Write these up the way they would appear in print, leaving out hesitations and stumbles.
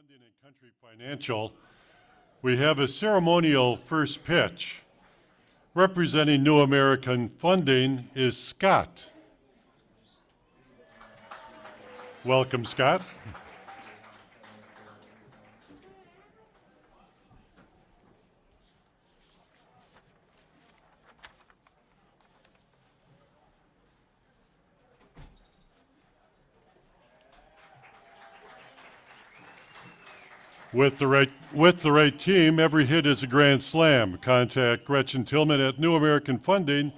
Funding and Country Financial, we have a ceremonial first pitch. Representing New American Funding is Scott. Welcome, Scott. With the right team, every hit is a grand slam. Contact Gretchen Tillman at New American Funding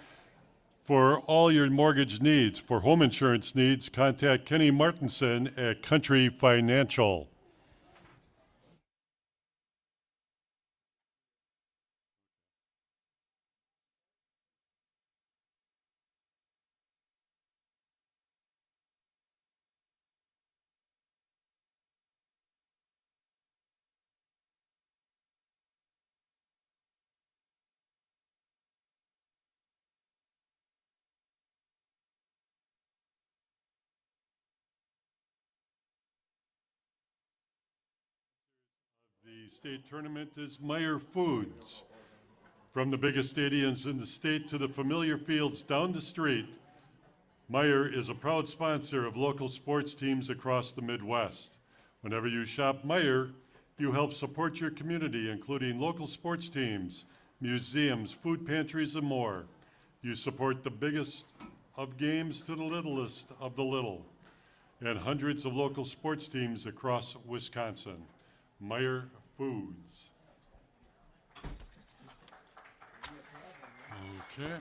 for all your mortgage needs. For home insurance needs, contact Kenny Martinson at Country Financial. The state tournament is Meyer Foods. From the biggest stadiums in the state to the familiar fields down the street, Meyer is a proud sponsor of local sports teams across the Midwest. Whenever you shop Meyer, you help support your community, including local sports teams, museums, food pantries, and more. You support the biggest of games to the littlest of the little, and hundreds of local sports teams across Wisconsin. Meyer Foods. Okay.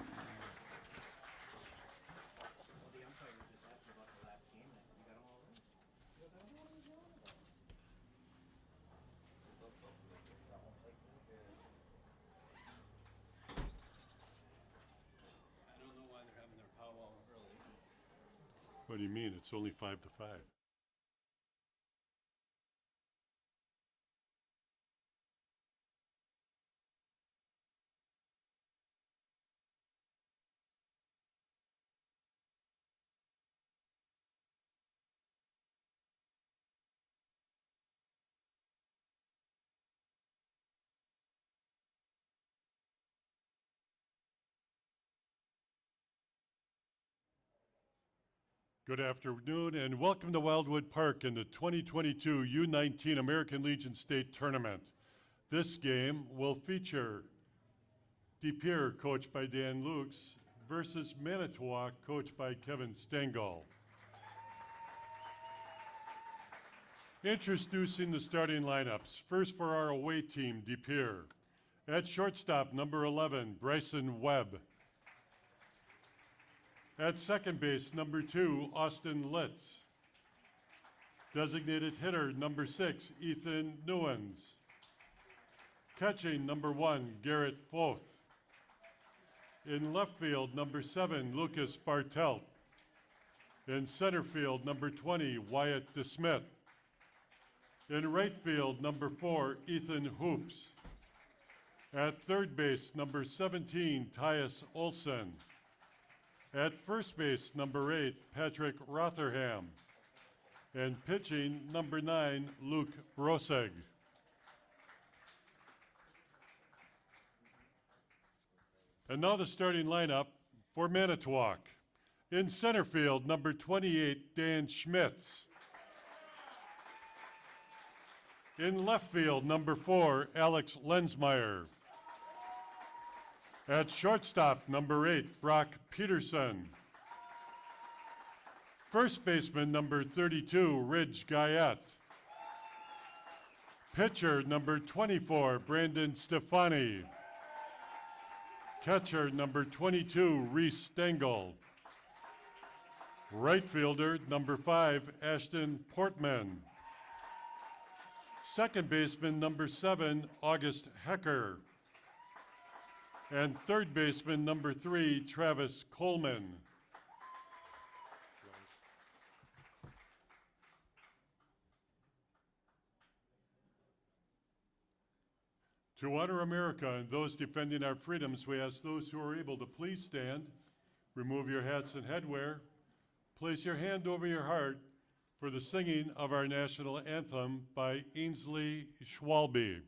What do you mean? It's only 5 to 5. Good afternoon and welcome to Wildwood Park in the 2022 U19 American Legion State Tournament. This game will feature De Pere, coached by Dan Lukes, versus Manitowoc, coached by Kevin Stengel. Introducing the starting lineups. First for our away team, De Pere. At shortstop, number 11, Bryson Webb. At second base, number 2, Austin Litz. Designated hitter, number 6, Ethan Newens. Catching, number 1, Garrett Foth. In left field, number 7, Lucas Bartelt. In center field, number 20, Wyatt DeSmith. In right field, number 4, Ethan Hoops. At third base, number 17, Tyus Olson. At first base, number 8, Patrick Rotherham. And pitching, number 9, Luke Broseg. And now the starting lineup for Manitowoc. In center field, number 28, Dan Schmitz. In left field, number 4, Alex Lensmeyer. At shortstop, number 8, Brock Peterson. First baseman, number 32, Ridge Guyette. Pitcher, number 24, Brandon Stefani. Catcher, number 22, Reese Stengel. Right fielder, number 5, Ashton Portman. Second baseman, number 7, August Hecker. And third baseman, number 3, Travis Coleman. To honor America and those defending our freedoms, we ask those who are able to please stand, remove your hats and headwear, place your hand over your heart for the singing of our national anthem by Ainsley Schwalbe.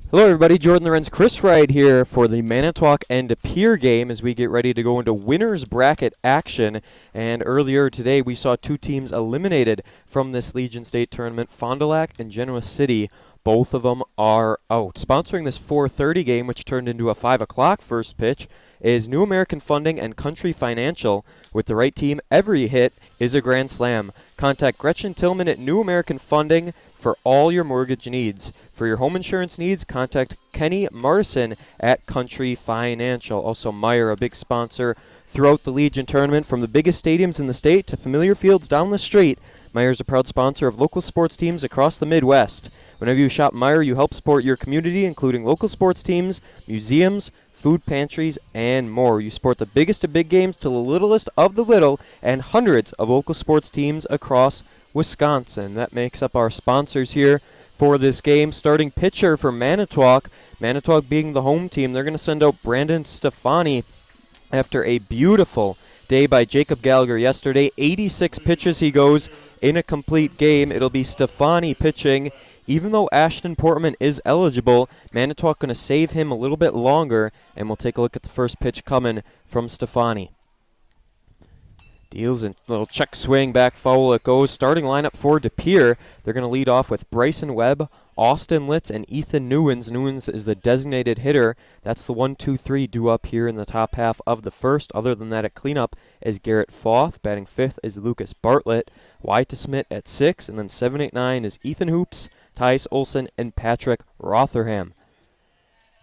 Hello everybody, Jordan Lorenz, Chris Wright here for the Manitowoc and De Pere game as we get ready to go into winner's bracket action. And earlier today we saw two teams eliminated from this Legion State tournament, Fond du Lac and Genoa City. Both of them are out. Sponsoring this 4:30 game, which turned into a 5 o'clock first pitch, is New American Funding and Country Financial. With the right team, every hit is a grand slam. Contact Gretchen Tillman at New American Funding for all your mortgage needs. For your home insurance needs, contact Kenny Martin at Country Financial. Also, Meyer, a big sponsor throughout the Legion tournament, from the biggest stadiums in the state to familiar fields down the street. Meyer's a proud sponsor of local sports teams across the Midwest. Whenever you shop Meyer, you help support your community, including local sports teams, museums, food pantries, and more. You support the biggest of big games to the littlest of the little, and hundreds of local sports teams across Wisconsin. That makes up our sponsors here for this game. Starting pitcher for Manitowoc, Manitowoc being the home team, they're going to send out Brandon Stefani after a beautiful day by Jacob Gallagher yesterday. 86 pitches he goes in a complete game. It'll be Stefani pitching. Even though Ashton Portman is eligible, Manitowoc going to save him a little bit longer, and we'll take a look at the first pitch coming from Stefani. Deals a little check swing, back foul it goes. Starting lineup for De Pere, they're going to lead off with Bryson Webb, Austin Litz, and Ethan Newens. Newens is the designated hitter. That's the 1-2-3 due up here in the top half of the first. Other than that, at cleanup is Garrett Foth. Batting fifth is Lucas Bartlett. Wyatt Smith at 6, and then 7, 8, 9 is Ethan Hoops, Tice Olson, and Patrick Rotherham.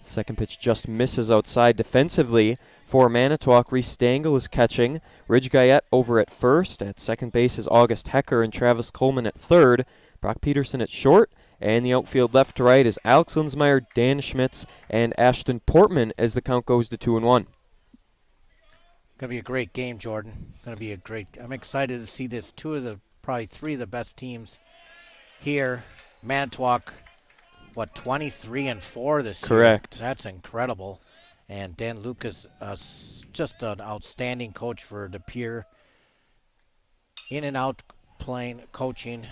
Second pitch just misses outside defensively. For Manitowoc, Reese Stangl is catching. Ridge Guyette over at first. At second base is August Hecker and Travis Coleman at third. Brock Peterson at short. And the outfield left to right is Alex Linsmeyer, Dan Schmitz, and Ashton Portman as the count goes to 2-1. Going to be a great game, Jordan. Going to be a great. I'm excited to see this. Probably three of the best teams here. Manitowoc, 23-4 this year? Correct. That's incredible. And Dan Lucas, just an outstanding coach for De Pere. In and out playing, coaching.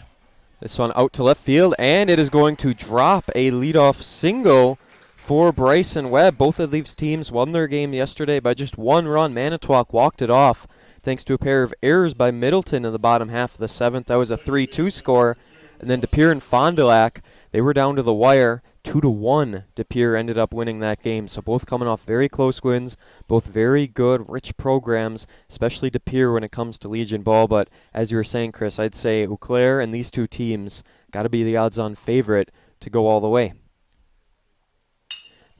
This one out to left field, and it is going to drop a leadoff single for Bryson Webb. Both of these teams won their game yesterday by just one run. Manitowoc walked it off thanks to a pair of errors by Middleton in the bottom half of the seventh. That was a 3-2 score. And then De Pere and Fond du Lac, they were down to the wire. 2-1, De Pere ended up winning that game. So both coming off very close wins, both very good, rich programs, especially De Pere when it comes to Legion ball. But as you were saying, Chris, I'd say Eau Claire and these two teams got to be the odds-on favorite to go all the way.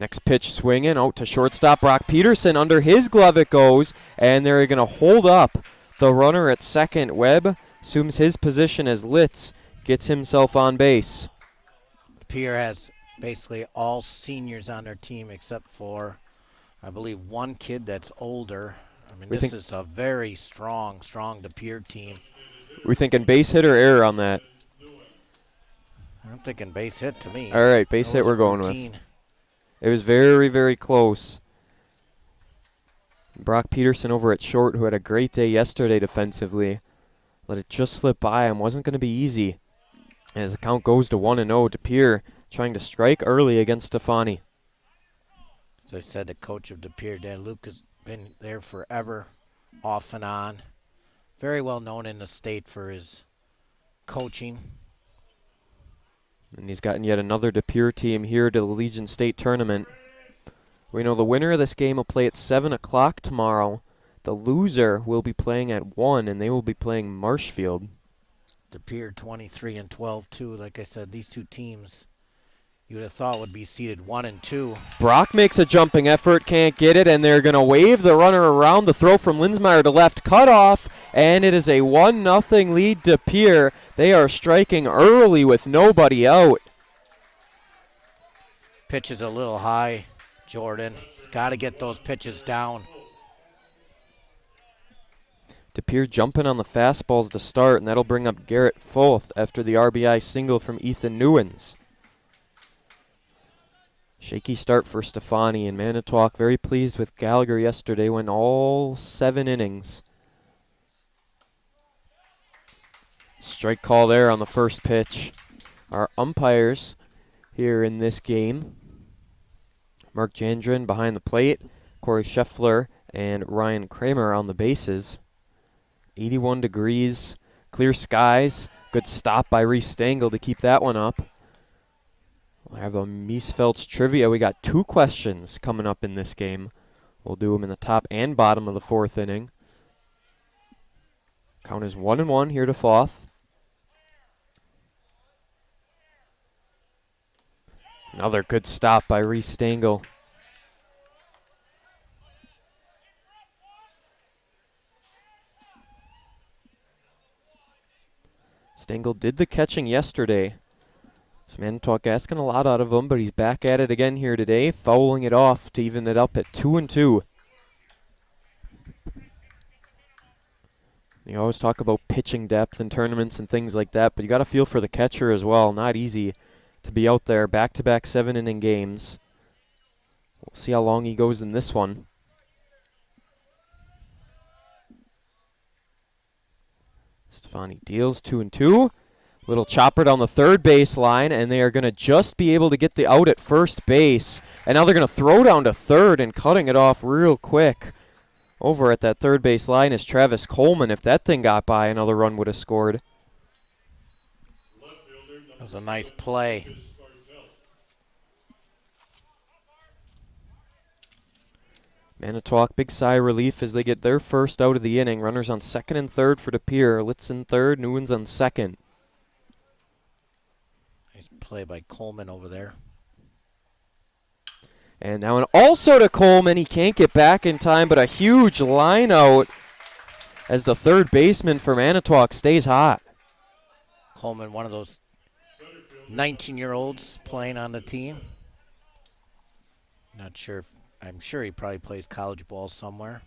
Next pitch swinging out to shortstop Brock Peterson. Under his glove it goes, and they're going to hold up the runner at second. Webb assumes his position as Litz gets himself on base. Pierre has basically all seniors on their team except for, I believe, one kid that's older. I mean, this is a very strong De Pere team. We thinking base hit or error on that? I'm thinking base hit to me. All right, base hit we're going with. It was very, very close. Brock Peterson over at short, who had a great day yesterday defensively, let it just slip by him. Wasn't going to be easy. As the count goes to 1-0, De Pere trying to strike early against Stefani. As I said, the coach of De Pere, Dan Luke, has been there forever, off and on. Very well known in the state for his coaching. And he's gotten yet another De Pere team here to the Legion State Tournament. We know the winner of this game will play at 7 o'clock tomorrow. The loser will be playing at 1, and they will be playing Marshfield. De Pere 23-12 too. Like I said, these two teams you would have thought would be seeded 1 and 2. Brock makes a jumping effort, can't get it, and they're going to wave the runner around. The throw from Linsmeyer to left, cut off, and it is a 1-0 lead to Pere. They are striking early with nobody out. Pitch is a little high, Jordan. He's got to get those pitches down. De Pere jumping on the fastballs to start, and that'll bring up Garrett Foth after the RBI single from Ethan Newens. Shaky start for Stefani, and Manitowoc very pleased with Gallagher yesterday, went all 7 innings. Strike call there on the first pitch. Our umpires here in this game: Mark Jandrin behind the plate, Corey Scheffler and Ryan Kramer on the bases. 81 degrees, clear skies, good stop by Reese Stengel to keep that one up. We'll have a Miesfeld's trivia. We got 2 questions coming up in this game. We'll do them in the top and bottom of the 4th inning. Count is 1-1 here to Foth. Another good stop by Reese Stengel. Stengel did the catching yesterday. So Manitowoc asking a lot out of him, but he's back at it again here today, fouling it off to even it up at 2-2. You always talk about pitching depth in tournaments and things like that, but you got to feel for the catcher as well. Not easy to be out there, back-to-back 7-inning games. We'll see how long he goes in this one. Stefani deals 2-2. Little chopper down the third base line, and they are going to just be able to get the out at first base. And now they're going to throw down to third, and cutting it off real quick over at that third base line is Travis Coleman. If that thing got by, another run would have scored. That was a nice play. Manitowoc, big sigh of relief as they get their first out of the inning. Runners on second and third for De Pere. Litz in third, Newens on second. Nice play by Coleman over there. And now an also to Coleman. He can't get back in time, but a huge line out as the third baseman for Manitowoc stays hot. Coleman, one of those 19-year-olds playing on the team. Not sure if, I'm sure he probably plays college ball somewhere.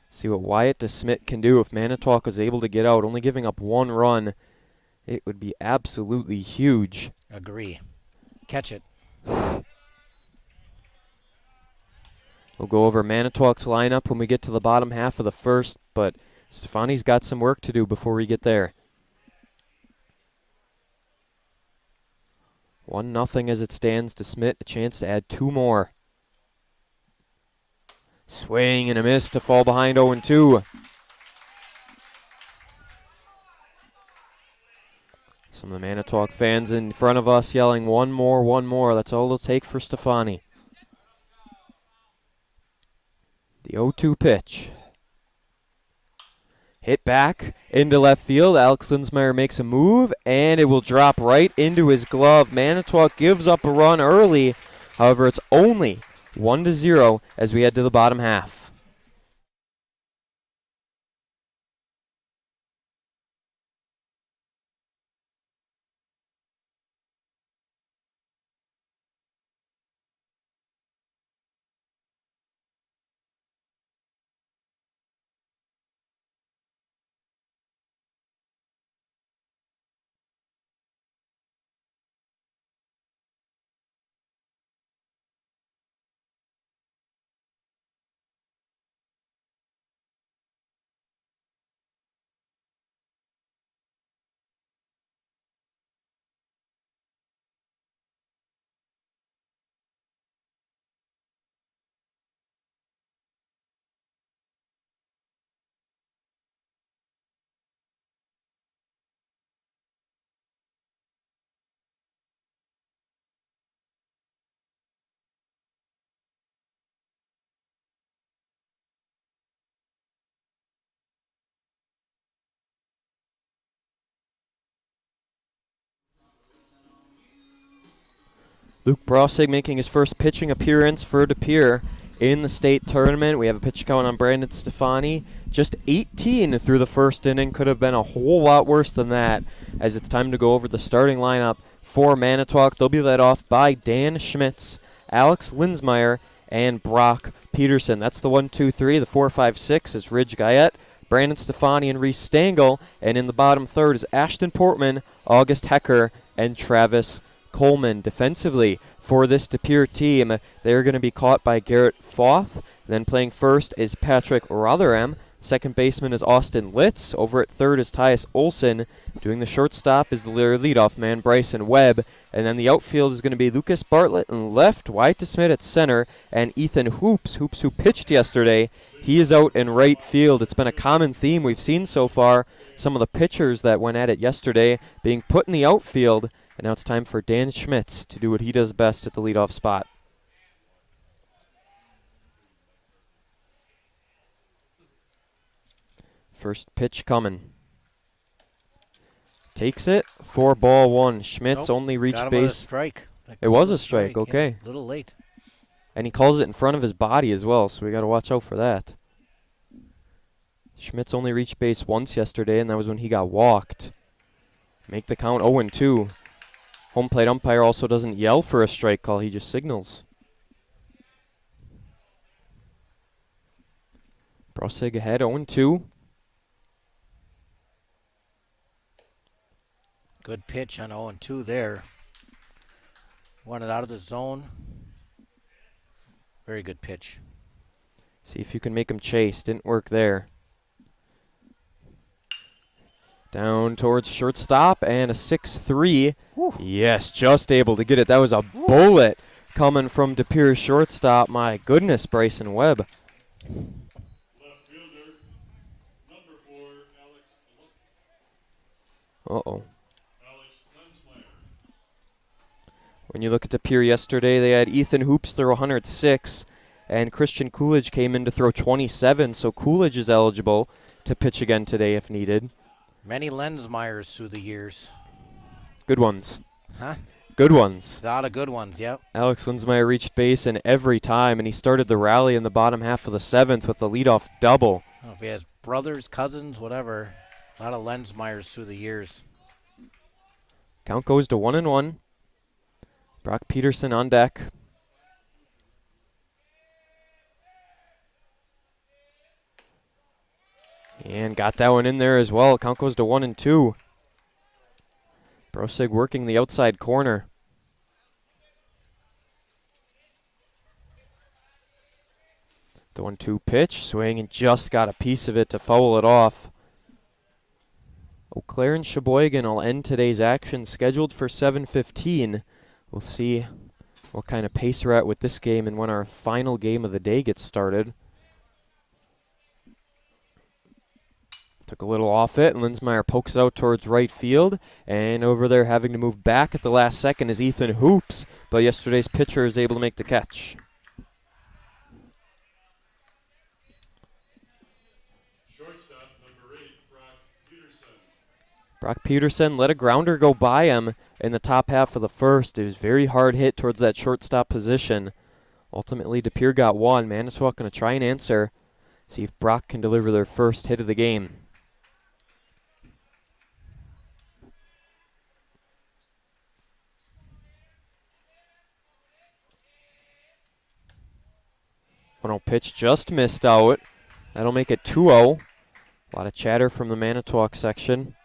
See what Wyatt DeSmit can do if Manitowoc was able to get out, only giving up 1 run. It would be absolutely huge. Agree. Catch it. We'll go over Manitowoc's lineup when we get to the bottom half of the first, but Stefani's got some work to do before we get there. 1-0 as it stands to Smith, a chance to add 2 more. Swing and a miss to fall behind 0-2. Some of the Manitowoc fans in front of us yelling, one more, one more. That's all it'll take for Stefani. The 0-2 pitch. Hit back into left field. Alex Linsmeyer makes a move, and it will drop right into his glove. Manitowoc gives up a run early. However, it's only 1-0 as we head to the bottom half. Luke Brossig making his first pitching appearance for De Pere in the state tournament. We have a pitch count on Brandon Stefani. Just 18 through the first inning. Could have been a whole lot worse than that, as it's time to go over the starting lineup for Manitowoc. They'll be led off by Dan Schmitz, Alex Linsmeyer, and Brock Peterson. That's the 1-2-3. The 4-5-6 is Ridge Guyette, Brandon Stefani, and Reese Stangl. And in the bottom third is Ashton Portman, August Hecker, and Travis Coleman. Defensively for this De Pere team, they're going to be caught by Garrett Foth. Then playing first is Patrick Rotherham. Second baseman is Austin Litz. Over at third is Tyus Olson. Doing the shortstop is the leadoff man, Bryson Webb. And then the outfield is going to be Lucas Bartlett in left, Wyatt DeSmit at center, and Ethan Hoops who pitched yesterday. He is out in right field. It's been a common theme we've seen so far. Some of the pitchers that went at it yesterday being put in the outfield. And now it's time for Dan Schmitz to do what he does best at the leadoff spot. First pitch coming. Takes it for ball one. Schmitz only reached base. A strike. It was a strike, okay. Yeah, a little late. And he calls it in front of his body as well, so we got to watch out for that. Schmitz only reached base once yesterday, and that was when he got walked. Make the count 0-2. Home plate umpire also doesn't yell for a strike call, he just signals. Brossig ahead, 0-2. Good pitch on 0-2 there. Wanted out of the zone. Very good pitch. See if you can make him chase. Didn't work there. Down towards shortstop and a 6-3. Woo. Yes, just able to get it. That was a bullet coming from De Pere's shortstop. My goodness, Bryson Webb. Left fielder, number 4, Alex. Uh-oh. Alex Linsmeyer. When you look at De Pere yesterday, they had Ethan Hoops throw 106, and Christian Coolidge came in to throw 27, so Coolidge is eligible to pitch again today if needed. Many Lensmeyers through the years. Good ones. Huh? Good ones. A lot of good ones, yep. Alex Linsmeyer reached base in every time, and he started the rally in the bottom half of the 7th with the leadoff double. Oh, if he has brothers, cousins, whatever. A lot of Lensmeyers through the years. Count goes to 1-1. Brock Peterson on deck. And got that one in there as well. Count goes to 1-2. Brossig working the outside corner. The 1-2 pitch, swing, and just got a piece of it to foul it off. Eau Claire and Sheboygan will end today's action, scheduled for 7:15. We'll see what kind of pace we're at with this game and when our final game of the day gets started. Took a little off it, and Linsmeyer pokes it out towards right field. And over there having to move back at the last second is Ethan Hoops, but yesterday's pitcher is able to make the catch. Shortstop, number 8, Brock Peterson. Brock Peterson let a grounder go by him in the top half of the first. It was very hard hit towards that shortstop position. Ultimately, De Pere got one. Manitowoc going to try and answer. See if Brock can deliver their first hit of the game. One-0 pitch just missed out. That'll make it 2-0. A lot of chatter from the Manitowoc section.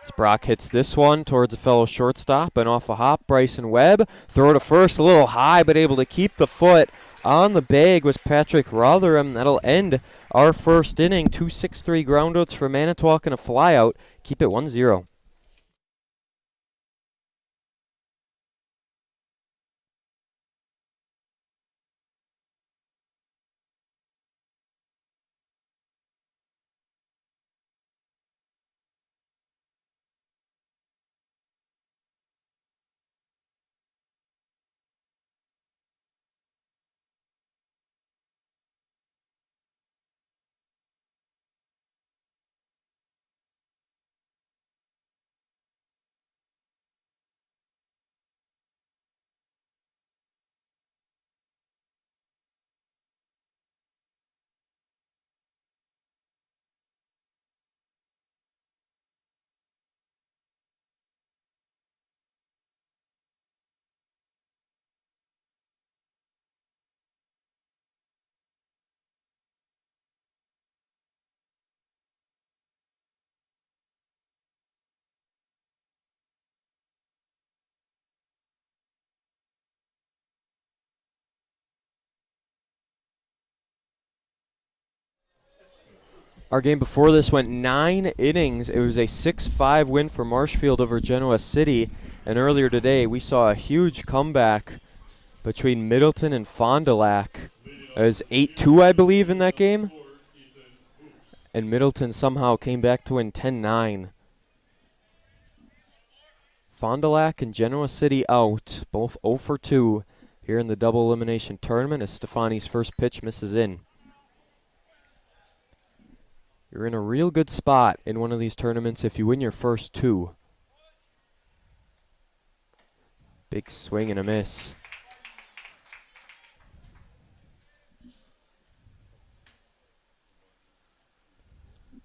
As Brock hits this one towards a fellow shortstop and off a hop, Bryson Webb. Throw to first, a little high, but able to keep the foot on the bag was Patrick Rotherham. That'll end our first inning. 2 6-3 groundouts for Manitowoc and a flyout. Keep it 1-0. Our game before this went 9 innings. It was a 6-5 win for Marshfield over Genoa City. And earlier today, we saw a huge comeback between Middleton and Fond du Lac. It was 8-2, I believe, in that game. And Middleton somehow came back to win 10-9. Fond du Lac and Genoa City out, both 0 for 2 here in the double elimination tournament as Stefani's first pitch misses in. You're in a real good spot in one of these tournaments if you win your first 2. Big swing and a miss.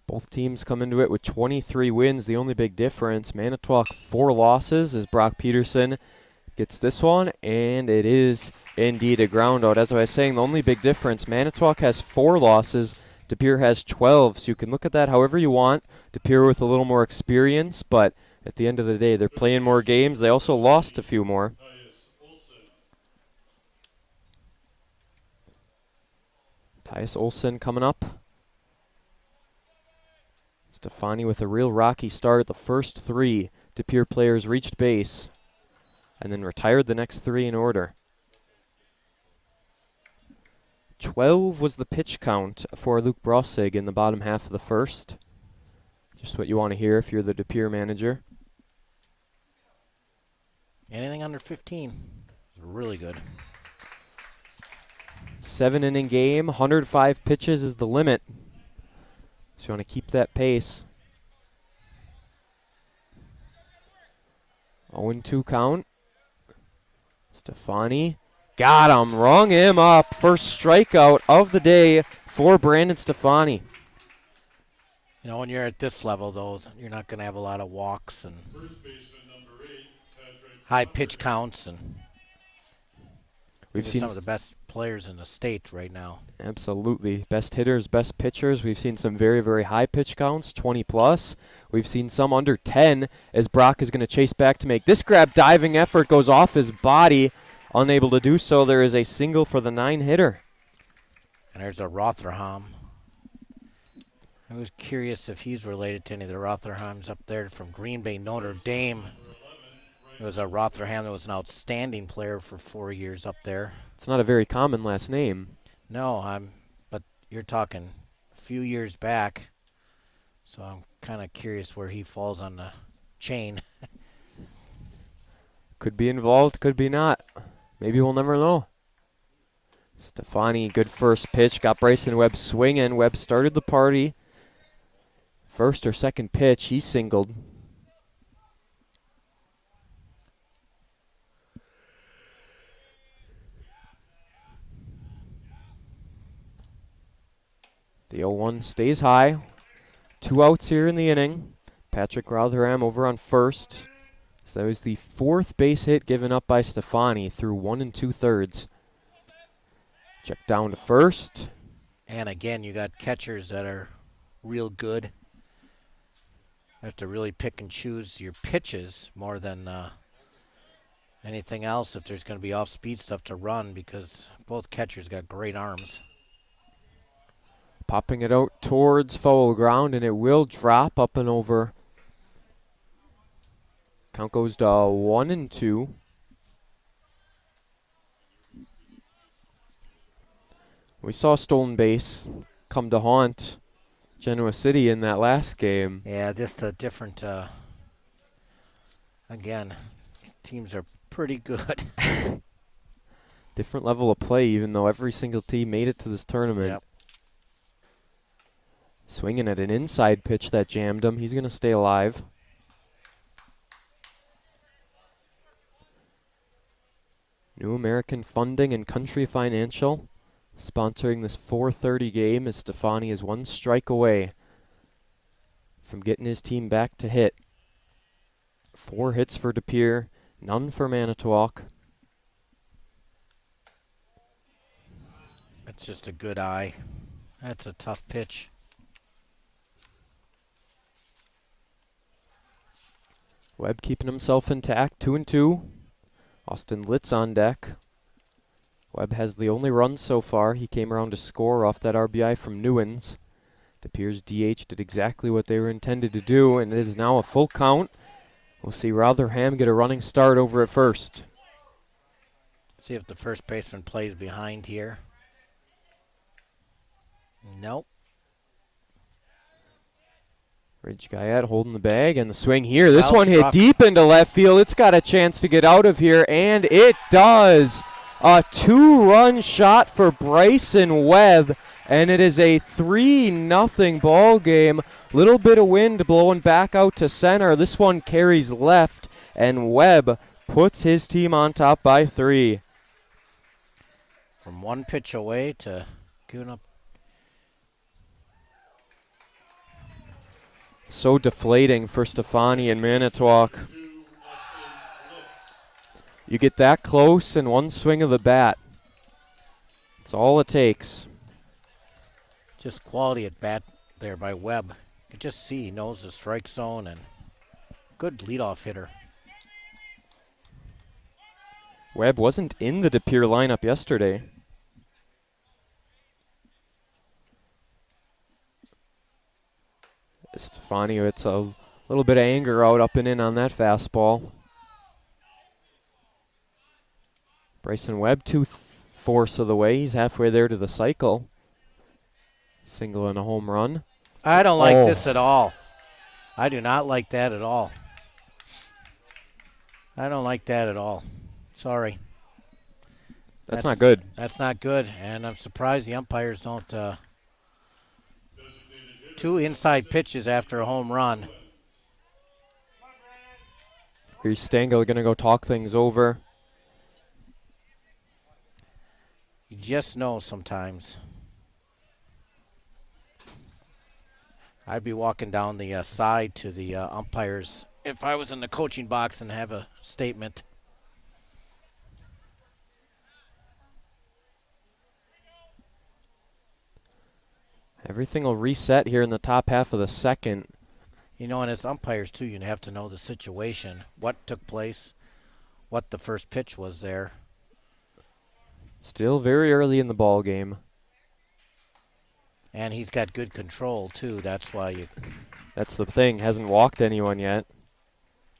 Both teams come into it with 23 wins. The only big difference, Manitowoc 4 losses as Brock Peterson gets this one, and it is indeed a groundout. As I was saying, the only big difference, Manitowoc has 4 losses. De Pere has 12, so you can look at that however you want. De Pere with a little more experience, but at the end of the day, they're playing more games. They also lost a few more. Tyus Olsen coming up. Stefani with a real rocky start. The first 3 De Pere players reached base and then retired the next 3 in order. 12 was the pitch count for Luke Brossig in the bottom half of the first. Just what you want to hear if you're the De Pere manager. Anything under 15 is really good. 7-inning game, 105 pitches is the limit. So you want to keep that pace. 0-2 count. Stefani. Got him, rung him up. First strikeout of the day for Brandon Stefani. You know, when you're at this level, though, you're not going to have a lot of walks and high pitch counts. And we've seen some of the best players in the state right now. Absolutely. Best hitters, best pitchers. We've seen some very, very high pitch counts, 20 plus. We've seen some under 10 as Brock is going to chase back to make this grab. Diving effort goes off his body. Unable to do so. There is a single for the 9-hitter. And there's a Rotherham. I was curious if he's related to any of the Rotherhams up there from Green Bay, Notre Dame. It was a Rotherham that was an outstanding player for 4 years up there. It's not a very common last name. No, but you're talking a few years back, so I'm kind of curious where he falls on the chain. Could be involved, could be not. Maybe we'll never know. Stefani, good first pitch. Got Bryson Webb swinging. Webb started the party. First or second pitch, he singled. The 0-1 stays high. 2 outs here in the inning. Patrick Rotherham over on first. So that was the 4th base hit given up by Stefani through 1 2/3. Check down to first. And again, you got catchers that are real good. You have to really pick and choose your pitches more than anything else if there's going to be off-speed stuff to run, because both catchers got great arms. Popping it out towards foul ground, and it will drop up and over. Count goes to 1-2. We saw stolen base come to haunt Genoa City in that last game. Yeah, just a different, again, teams are pretty good. Different level of play, even though every single team made it to this tournament. Yep. Swinging at an inside pitch that jammed him. He's going to stay alive. New American Funding and Country Financial sponsoring this 4:30 game, as Stefani is 1 strike away from getting his team back to hit. 4 hits for De Pere, none for Manitowoc. That's just a good eye. That's a tough pitch. Webb keeping himself intact, 2-2. Austin Litz on deck. Webb has the only run so far. He came around to score off that RBI from Newens. De Pere's DH did exactly what they were intended to do, and it is now a full count. We'll see Rotherham get a running start over at first. See if the first baseman plays behind here. Nope. Ridge Guyette holding the bag, and the swing here. This Well one hit struck. deep into left field. It's got a chance to get out of here, and it does. A 2-run shot for Bryson Webb, and it is a 3-0 ball game. Little bit of wind blowing back out to center. This one carries left, and Webb puts his team on top by 3. From 1 pitch away to giving up. So deflating for Stefani and Manitowoc. You get that close in 1 swing of the bat. That's all it takes. Just quality at bat there by Webb. You can just see he knows the strike zone, and good leadoff hitter. Webb wasn't in the De Pere lineup yesterday. Stefani, it's a little bit of anger out up and in on that fastball. Bryson Webb 2/4 of the way. He's halfway there to the cycle. Single and a home run. I don't like Oh. this at all. I do not like that at all. I don't like that at all. Sorry. That's not good. That's not good, and I'm surprised the umpires don't. 2 inside pitches after a home run. Here's Stengel going to go talk things over. You just know sometimes. I'd be walking down the side to the umpires if I was in the coaching box and have a statement. Everything will reset here in the top half of the second. You know, and as umpires, too, you have to know the situation, what took place, what the first pitch was there. Still very early in the ball game. And he's got good control, too. That's why you. That's the thing. Hasn't walked anyone yet.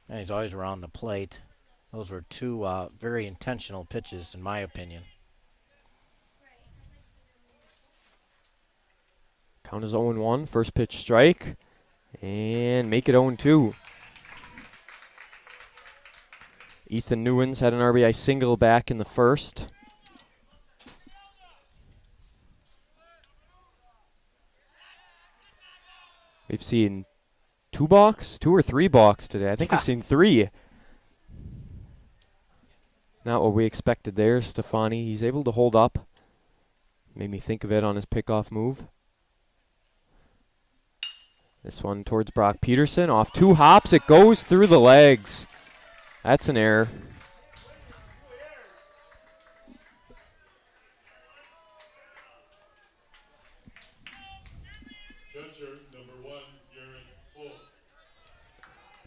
And he's always around the plate. Those were 2 very intentional pitches, in my opinion. Count is 0-1. First pitch strike. And make it 0-2. Ethan Newens had an RBI single back in the first. We've seen two or tee balks today. I think we've seen 3. Not what we expected there. Stefani, he's able to hold up. Made me think of it on his pickoff move. This one towards Brock Peterson. Off 2 hops. It goes through the legs. That's an error.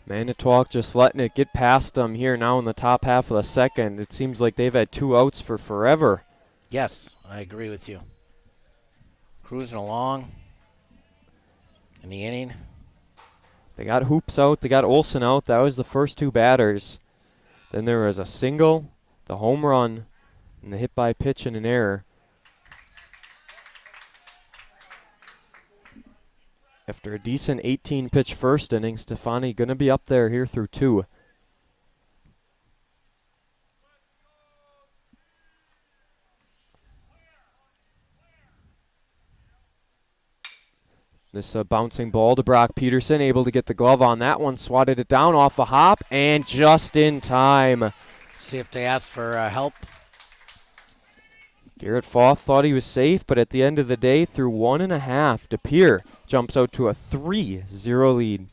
Manitowoc just letting it get past them here now in the top half of the second. It seems like they've had 2 outs for forever. Yes, I agree with you. Cruising along in the inning. They got Hoops out. They got Olsen out. That was the first 2 batters. Then there was a single, the home run, and the hit by pitch and an error. After a decent 18-pitch first inning, Stefani going to be up there here through 2. This bouncing ball to Brock Peterson, able to get the glove on that one, swatted it down off a hop, and just in time. See if they ask for help. Garrett Foth thought he was safe, but at the end of the day, through 1.5, DePere jumps out to a 3-0 lead.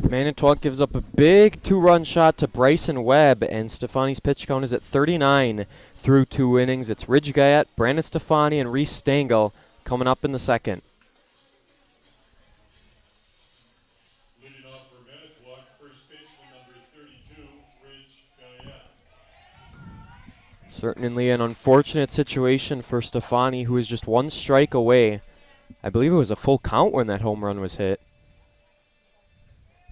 Manitowoc gives up a big 2-run shot to Bryson Webb, and Stefani's pitch count is at 39 through 2 innings. It's Ridge Guyette, Brandon Stefani, and Reese Stengel coming up in the second. Leading off for Manitowoc, first baseman number 32, Ridge Guyette. Certainly an unfortunate situation for Stefani, who is just 1 strike away. I believe it was a full count when that home run was hit.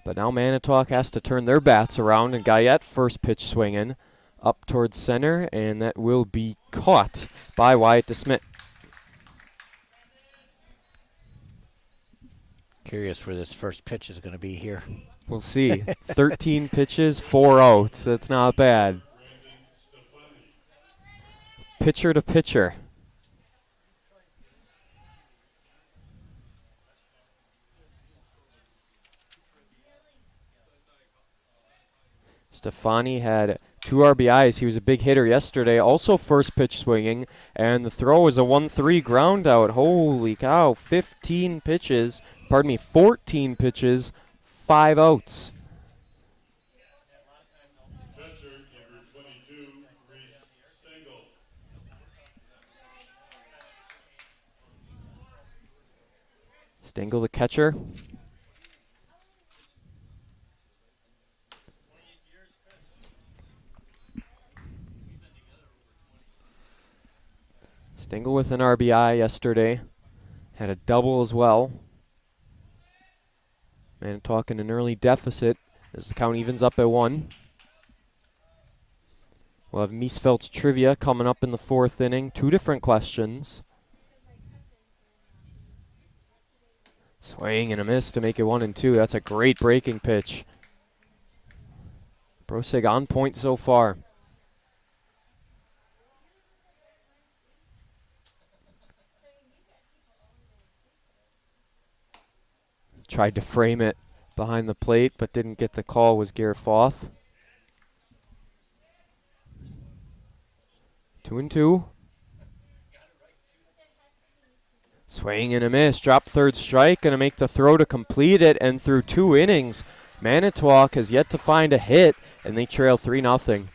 But now Manitowoc has to turn their bats around, and Guyette first pitch swinging up towards center, and that will be caught by Wyatt DeSmit. Curious where this first pitch is going to be here. We'll see. 13 pitches, 4 outs. That's not bad. Pitcher to pitcher. Stefani had 2 RBIs. He was a big hitter yesterday. Also first pitch swinging. And the throw was a 1-3 ground out. Holy cow. 14 pitches, 5 outs. Catcher number 22, Reese Stengel. Stengel the catcher. Stengel with an RBI yesterday. Had a double as well. Manitowoc in an early deficit as the count evens up at 1. We'll have Miesfeld's trivia coming up in the 4th inning. 2 different questions. Swing and a miss to make it 1-2. That's a great breaking pitch. Brosig on point so far. Tried to frame it behind the plate, but didn't get the call, was Garrett Foth. 2-2. Swing and a miss. Drop third strike. Going to make the throw to complete it. And through 2 innings, Manitowoc has yet to find a hit, and they trail 3-0.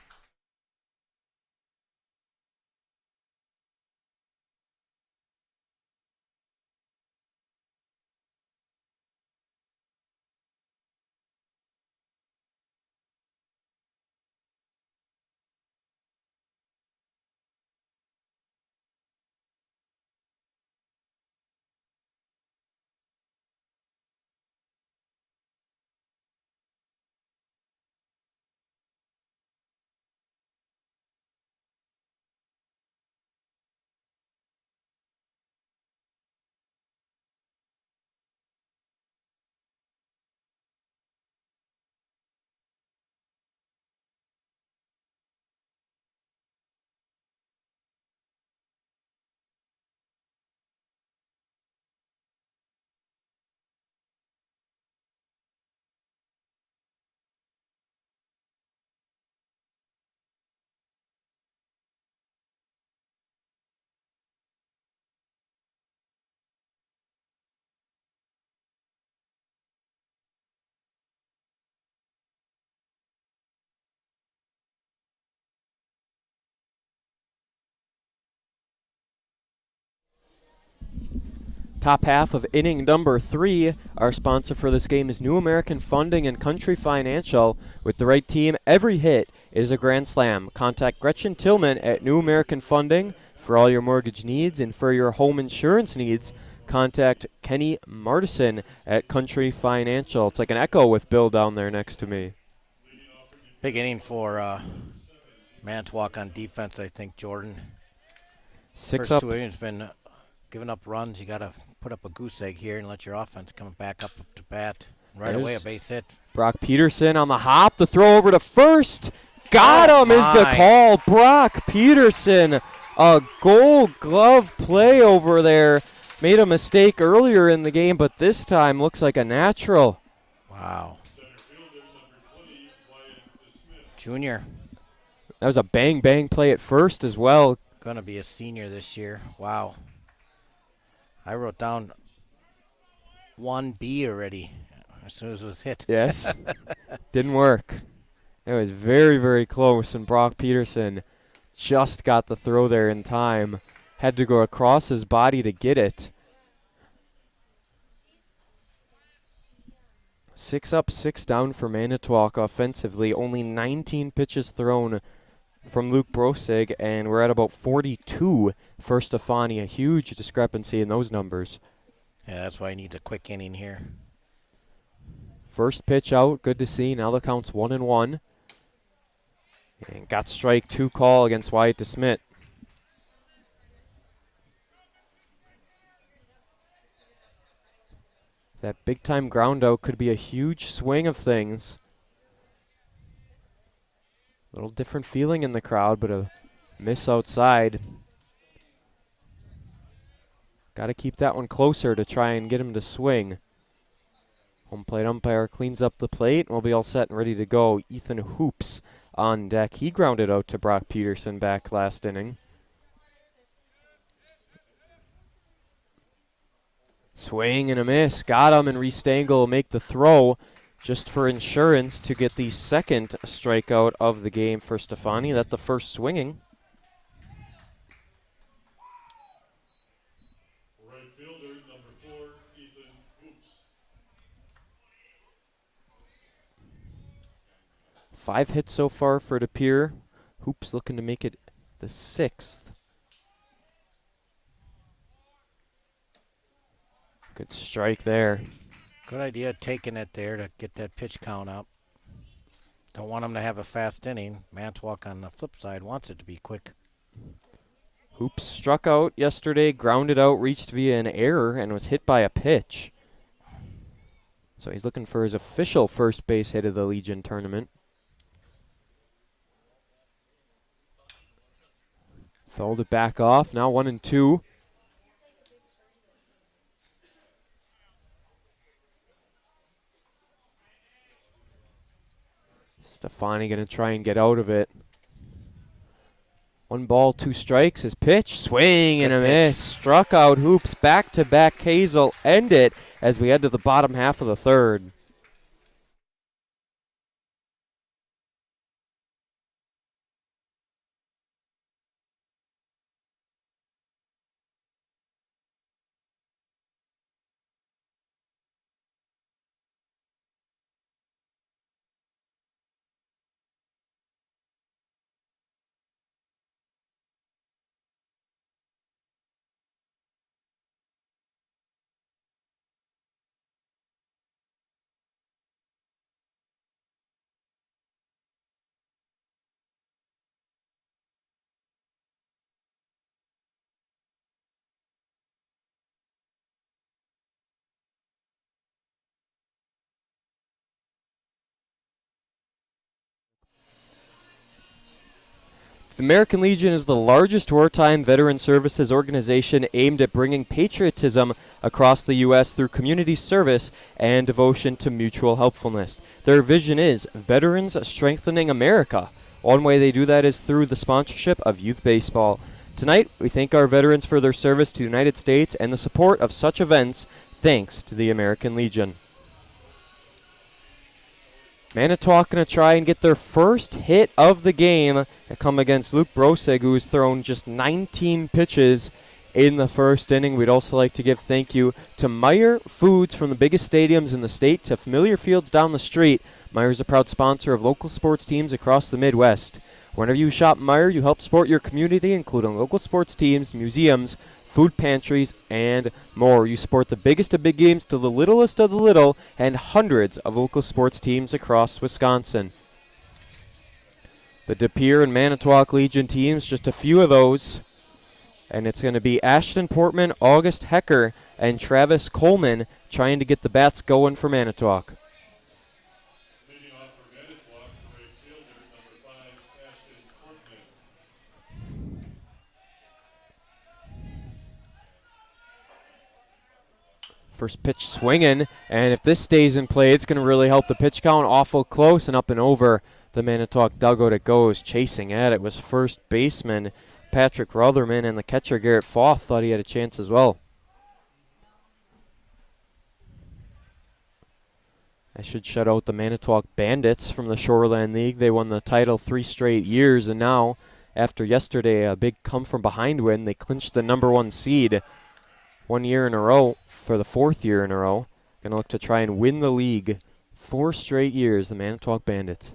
Top half of inning number 3. Our sponsor for this game is New American Funding and Country Financial. With the right team, every hit is a grand slam. Contact Gretchen Tillman at New American Funding for all your mortgage needs, and for your home insurance needs, contact Kenny Martison at Country Financial. It's like an echo with Bill down there next to me. Big inning for Manitowoc on defense, I think, Jordan. Six First up. 2 innings been giving up runs. You got to put up a goose egg here and let your offense come back up to bat. Right away, a base hit. Brock Peterson on the hop. The throw over to first. Got him is the call. Brock Peterson, a Gold Glove play over there. Made a mistake earlier in the game, but this time looks like a natural. Wow. Junior. That was a bang-bang play at first as well. Going to be a senior this year. Wow. I wrote down 1B already as soon as it was hit. Yes. Didn't work. It was very, very close, and Brock Peterson just got the throw there in time. Had to go across his body to get it. 6 up, 6 down for Manitowoc offensively. Only 19 pitches thrown from Luke Brosig, and we're at about 42 for Stefani. A huge discrepancy in those numbers. Yeah, that's why he needs a quick inning here. First pitch out, good to see. Now the count's 1-1. And got strike 2 call against Wyatt DeSmit. That big time ground out could be a huge swing of things. A little different feeling in the crowd, but a miss outside. Got to keep that one closer to try and get him to swing. Home plate umpire cleans up the plate, and we'll be all set and ready to go. Ethan Hoops on deck. He grounded out to Brock Peterson back last inning. Swing and a miss. Got him, and Restangle will make the throw just for insurance to get the second strikeout of the game for Stefani. That's the first swinging. Right fielder, number 4, Ethan Hoops. 5 hits so far for De Pere. Hoops looking to make it the 6th. Good strike there. Good idea taking it there to get that pitch count up. Don't want him to have a fast inning. Manitowoc on the flip side wants it to be quick. Hoops struck out yesterday, grounded out, reached via an error, and was hit by a pitch. So he's looking for his official first base hit of the Legion tournament. Fouled it back off, now 1-2. Stefani going to try and get out of it. 1 ball, 2 strikes. His pitch, swing and a miss. Struck out Hoops, back-to-back Ks will end it as we head to the bottom half of the third. The American Legion is the largest wartime veteran services organization aimed at bringing patriotism across the U.S. through community service and devotion to mutual helpfulness. Their vision is Veterans Strengthening America. One way they do that is through the sponsorship of youth baseball. Tonight, we thank our veterans for their service to the United States and the support of such events, thanks to the American Legion. Manitowoc going to try and get their first hit of the game to come against Luke Brosig, who has thrown just 19 pitches in the first inning. We'd also like to give thank you to Meijer Foods, from the biggest stadiums in the state to familiar fields down the street. Meijer is a proud sponsor of local sports teams across the Midwest. Whenever you shop Meijer, you help support your community, including local sports teams, museums, food pantries, and more. You support the biggest of big games to the littlest of the little, and hundreds of local sports teams across Wisconsin. The De Pere and Manitowoc Legion teams, just a few of those. And it's going to be Ashton Portman, August Hecker, and Travis Coleman trying to get the bats going for Manitowoc. Leading off for Manitowoc, right fielder, number 5, Ashton Portman. First pitch swinging, and if this stays in play, it's going to really help the pitch count. Awful close, and up and over the Manitowoc dugout it goes. Chasing at it was first baseman Patrick Rutherman, and the catcher Garrett Foth thought he had a chance as well. I should shout out the Manitowoc Bandits from the Shoreland League. They won the title 3 straight years, and now, after yesterday, a big come-from-behind win, they clinched the #1 seed 1 year in a row for the 4th year in a row. Going to look to try and win the league 4 straight years, the Manitowoc Bandits.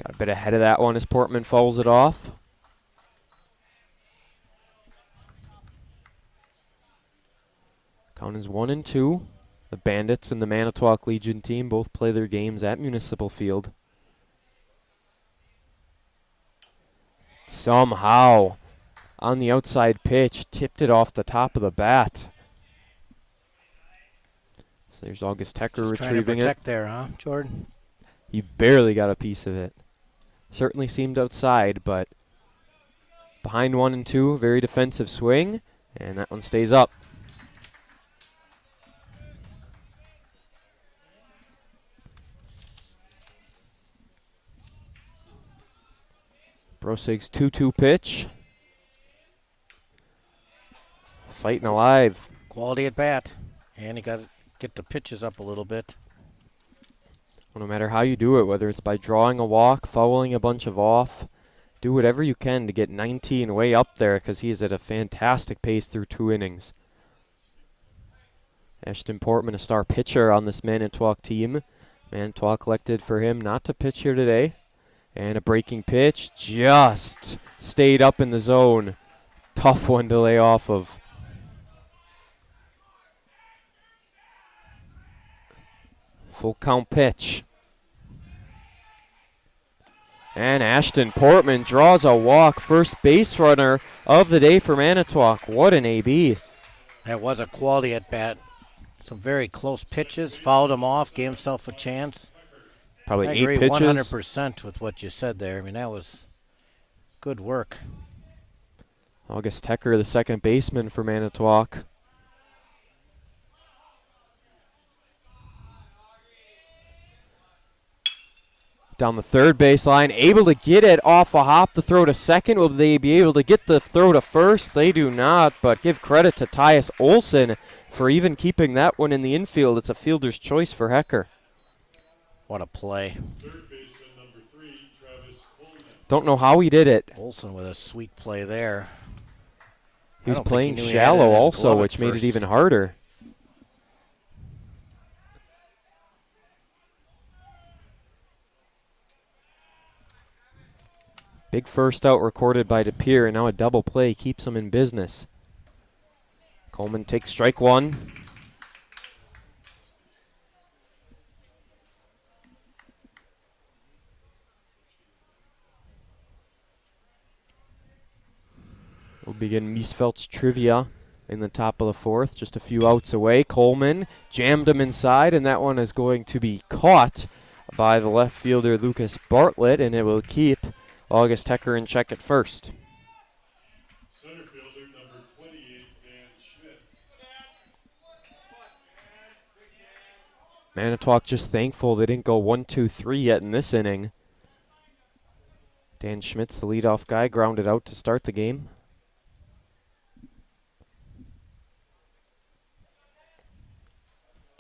Got a bit ahead of that one as Portman fouls it off. Count is 1-2. The Bandits and the Manitowoc Legion team both play their games at Municipal Field. Somehow, on the outside pitch, tipped it off the top of the bat. So there's August Hecker Just retrieving trying to protect it. there, huh, Jordan? He barely got a piece of it. Certainly seemed outside, but behind 1-2, very defensive swing, and that one stays up. Brosig's 2-2 pitch. Fighting alive. Quality at bat. And you got to get the pitches up a little bit. Well, no matter how you do it, whether it's by drawing a walk, fouling a bunch of off, do whatever you can to get 19 way up there, because he's at a fantastic pace through 2 innings. Ashton Portman, a star pitcher on this Manitowoc team. Manitowoc elected for him not to pitch here today. And a breaking pitch just stayed up in the zone. tough one to lay off of. Full count pitch. And Ashton Portman draws a walk, first base runner of the day for Manitowoc. What an AB. That was a quality at bat. Some very close pitches, fouled him off, gave himself a chance. Probably I 8 agree pitches. 100% with what you said there. I mean, that was good work. August Hecker, the second baseman for Manitowoc. Down the third baseline, able to get it off a hop, the throw to second. Will they be able to get the throw to first? They do not, but give credit to Tyus Olsen for even keeping that one in the infield. It's a fielder's choice for Hecker. What a play. Third baseman number 3, Travis Coleman. Don't know how he did it. Olsen with a sweet play there. He I was don't think playing he knew he had it shallow in his also, glove at which made it first. even harder. Big first out recorded by DePere, and now a double play keeps him in business. Coleman takes strike one. We'll begin Miesfeld's trivia in the top of the fourth, just a few outs away. Coleman jammed him inside, and that one is going to be caught by the left fielder Lucas Bartlett, and it will keep August Hecker in check at first. Center fielder number 28, Dan Schmitz. Manitowoc just thankful they didn't go 1-2-3 yet in this inning. Dan Schmitz, the leadoff guy, grounded out to start the game.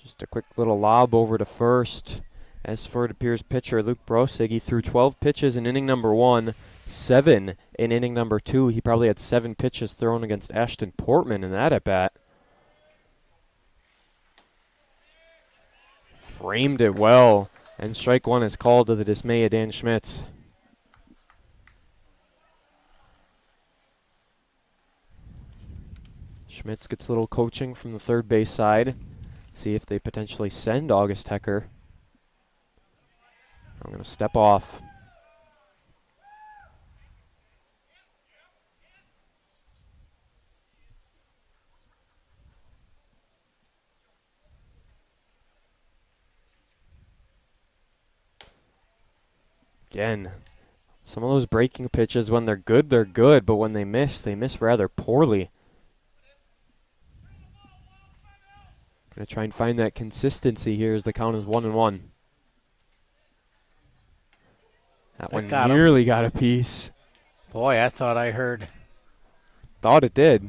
Just a quick little lob over to first. As for DePere's pitcher, Luke Brosig, he threw 12 pitches in inning number 1, 7 in inning number 2. He probably had 7 pitches thrown against Ashton Portman in that at-bat. Framed it well, and strike one is called to the dismay of Dan Schmitz. Schmitz gets a little coaching from the third base side. See if they potentially send August Hecker. I'm going to step off. Again, some of those breaking pitches, when they're good, but when they miss rather poorly. Going to try and find that consistency here as the count is 1-1. That one got him. nearly got a piece. Boy, I thought I heard. Thought it did.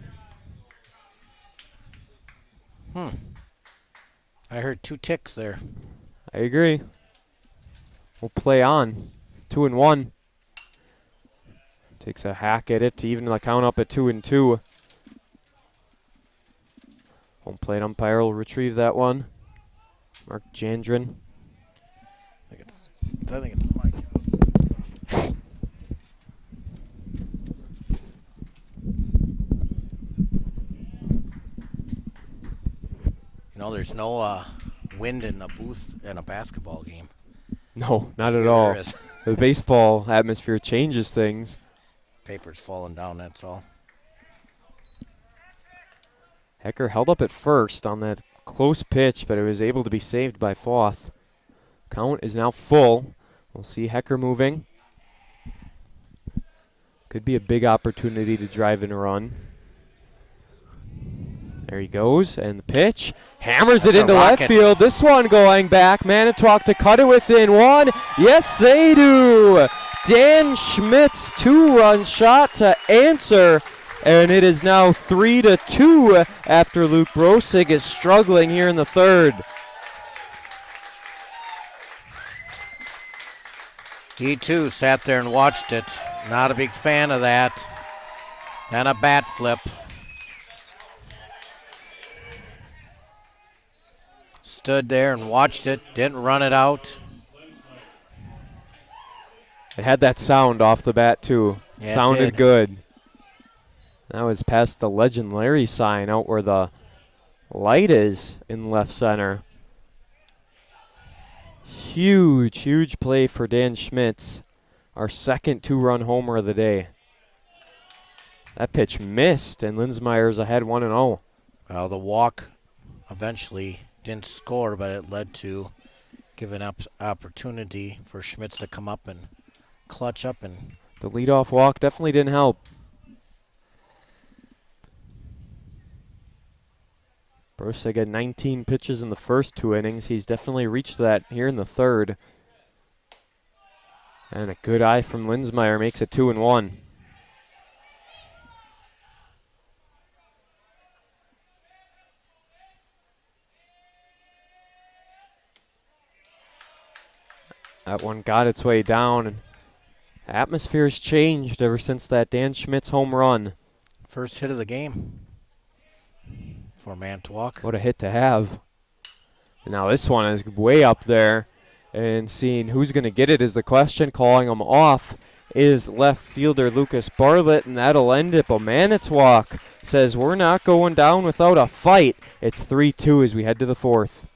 I heard 2 ticks there. I agree. We'll play on. 2-1. Takes a hack at it to even the count up at 2-2. Home plate umpire will retrieve that one. Mark Jandrin. I think it's my job. You know, there's no wind in the booth in a basketball game. No, not at Here all. there is. The baseball atmosphere changes things. Paper's falling down, that's all. Hecker held up at first on that close pitch, but it was able to be saved by Foth. Count is now full. We'll see Hecker moving. Could be a big opportunity to drive in a run. There he goes, and the pitch. Hammers it That's a into left rocket. field. This one going back. Manitowoc to cut it within one. Yes, they do. Dan Schmitz, 2-run shot to answer. And it is now 3-2 after Luke Brosig is struggling here in the third. He too sat there and watched it. Not a big fan of that. And a bat flip. Stood there and watched it, didn't run it out. It had that sound off the bat too. Yeah, it Sounded did. good. That was past the Legend Larry sign out where the light is in left center. Huge, huge play for Dan Schmitz. Our second 2-run homer of the day. That pitch missed, and Linsmeyer's ahead 1-0. Well, the walk eventually didn't score, but it led to giving up opportunity for Schmitz to come up and clutch up. And the leadoff walk definitely didn't help. Brosig had 19 pitches in the first 2 innings. He's definitely reached that here in the third. And a good eye from Linsmeyer makes it 2-1. That one got its way down, and the atmosphere has changed ever since that Dan Schmitz home run. first hit of the game for Manitowoc. What a hit to have. And now this one is way up there, and seeing who's going to get it is the question. Calling him off is left fielder Lucas Bartlett, and that'll end it. But Manitowoc says we're not going down without a fight. It's 3-2 as we head to the fourth.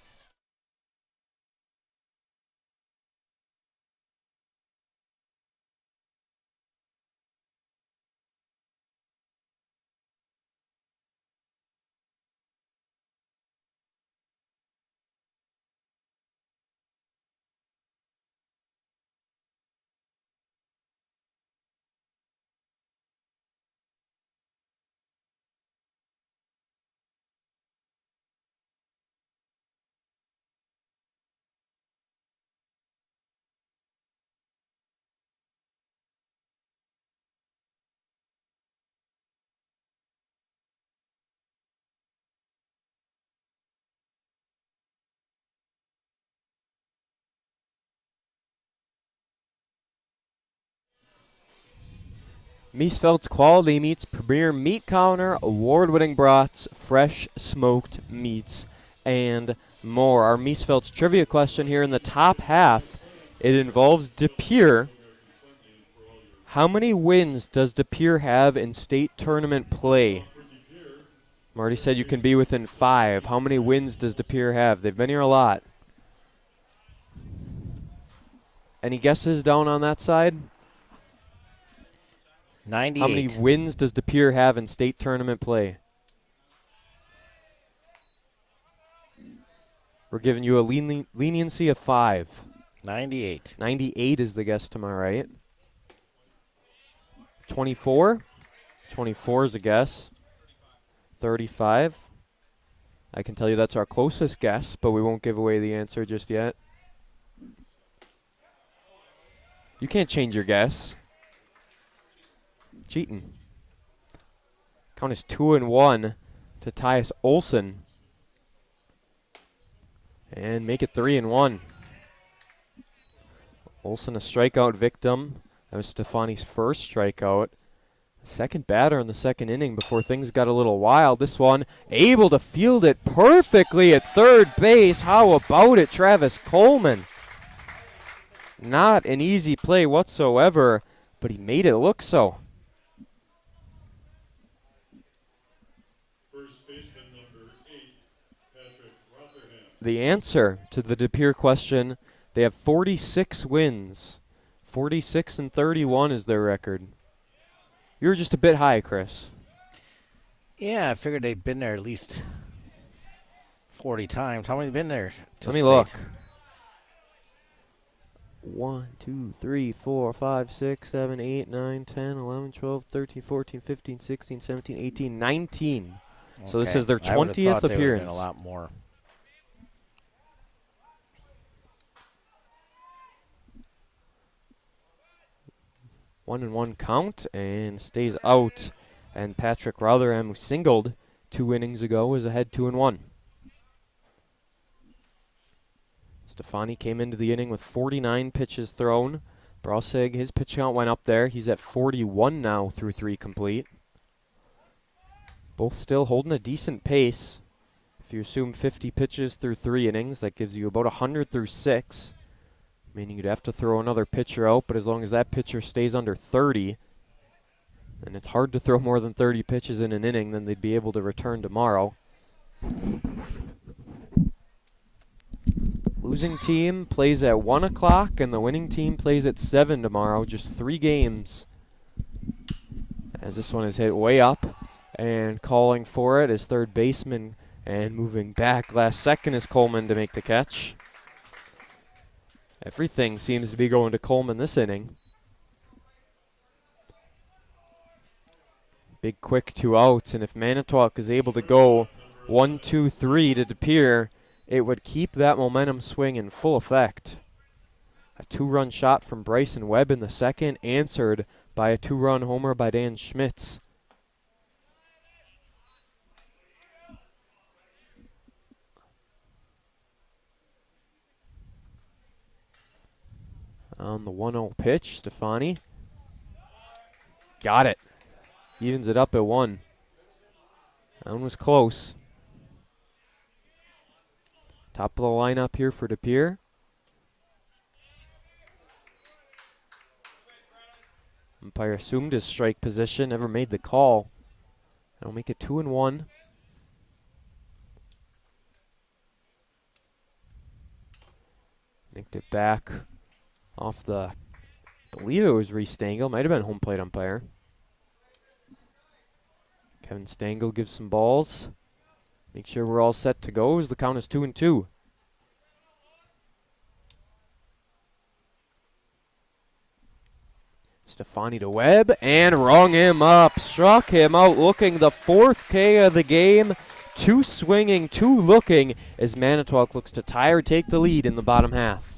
Miesfeld's Quality Meats Premier Meat Counter, award-winning brats, fresh smoked meats, and more. Our Miesfeld's trivia question here in the top half, it involves De Pere. How many wins does De Pere have in state tournament play? Marty said you can be within 5. How many wins does De Pere have? They've been here a lot. Any guesses down on that side? 98. How many wins does De Pere have in state tournament play? We're giving you a leniency of 5. 98. 98 is the guess to my right. 24? 24 is a guess. 35? I can tell you that's our closest guess, but we won't give away the answer just yet. You can't change your guess. Cheating. Count is 2-1 to Tyus Olson. And make it 3-1. Olson a strikeout victim. That was Stefani's first strikeout. Second batter in the second inning before things got a little wild. This one able to field it perfectly at third base. How about it, Travis Coleman? Not an easy play whatsoever, but he made it look so. The answer to the De Pere question, they have 46 wins. 46-31 is their record. You were just a bit high, Chris. Yeah, I figured they'd been there at least 40 times. How many have been there? Let me look. 1, 2, 3, 4, 5, 6, 7, 8, 9, 10, 11, 12, 13, 14, 15, 16, 17, 18, 19. Okay. So this is their 20th appearance. Been a lot more. One and one count and stays out. And Patrick Rotherham, who singled 2 innings ago, is ahead 2-1. Stefani came into the inning with 49 pitches thrown. Brosig, his pitch count went up there. He's at 41 now through 3 complete. Both still holding a decent pace. If you assume 50 pitches through 3 innings, that gives you about 100 through 6. Meaning you'd have to throw another pitcher out, but as long as that pitcher stays under 30, And it's hard to throw more than 30 pitches in an inning, then they'd be able to return tomorrow. Losing team plays at 1 o'clock, and the winning team plays at 7 tomorrow. Just 3 games. As this one is hit way up, and calling for it is third baseman, and moving back last second is Coleman to make the catch. Everything seems to be going to Coleman this inning. Big quick 2 outs, and if Manitowoc is able to go 1-2-3 to De Pere, it would keep that momentum swing in full effect. A 2-run shot from Bryson Webb in the second, answered by a 2-run homer by Dan Schmitz. On the 1-0 pitch, Stefani. Got it. Evens it up at 1. That one was close. Top of the lineup here for De Pere. Umpire assumed his strike position, never made the call. That'll make it 2-1. Nicked it back off the, I believe it was Reese Stengel, might have been home plate umpire. Kevin Stengel gives some balls. Make sure we're all set to go as the count is 2-2. Stefani to Webb and rung him up. Struck him out looking, the 4th K of the game. 2 swinging, 2 looking as Manitowoc looks to tie or take the lead in the bottom half.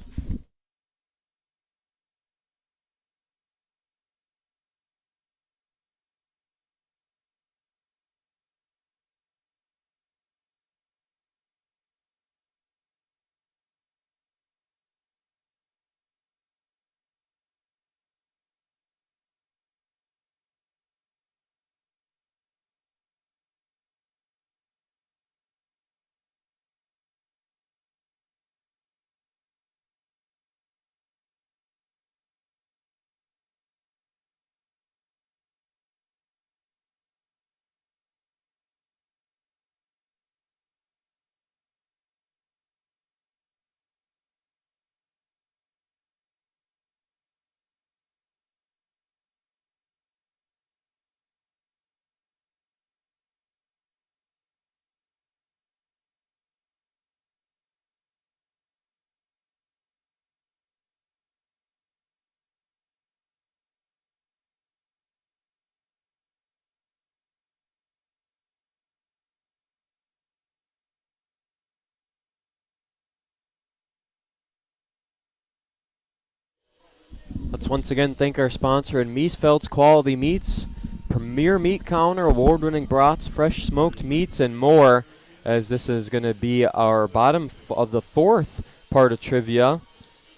Let's once again thank our sponsor in Miesfeld's Quality Meats, Premier Meat Counter, award-winning brats, fresh smoked meats, and more, as this is going to be our bottom of the 4th part of trivia.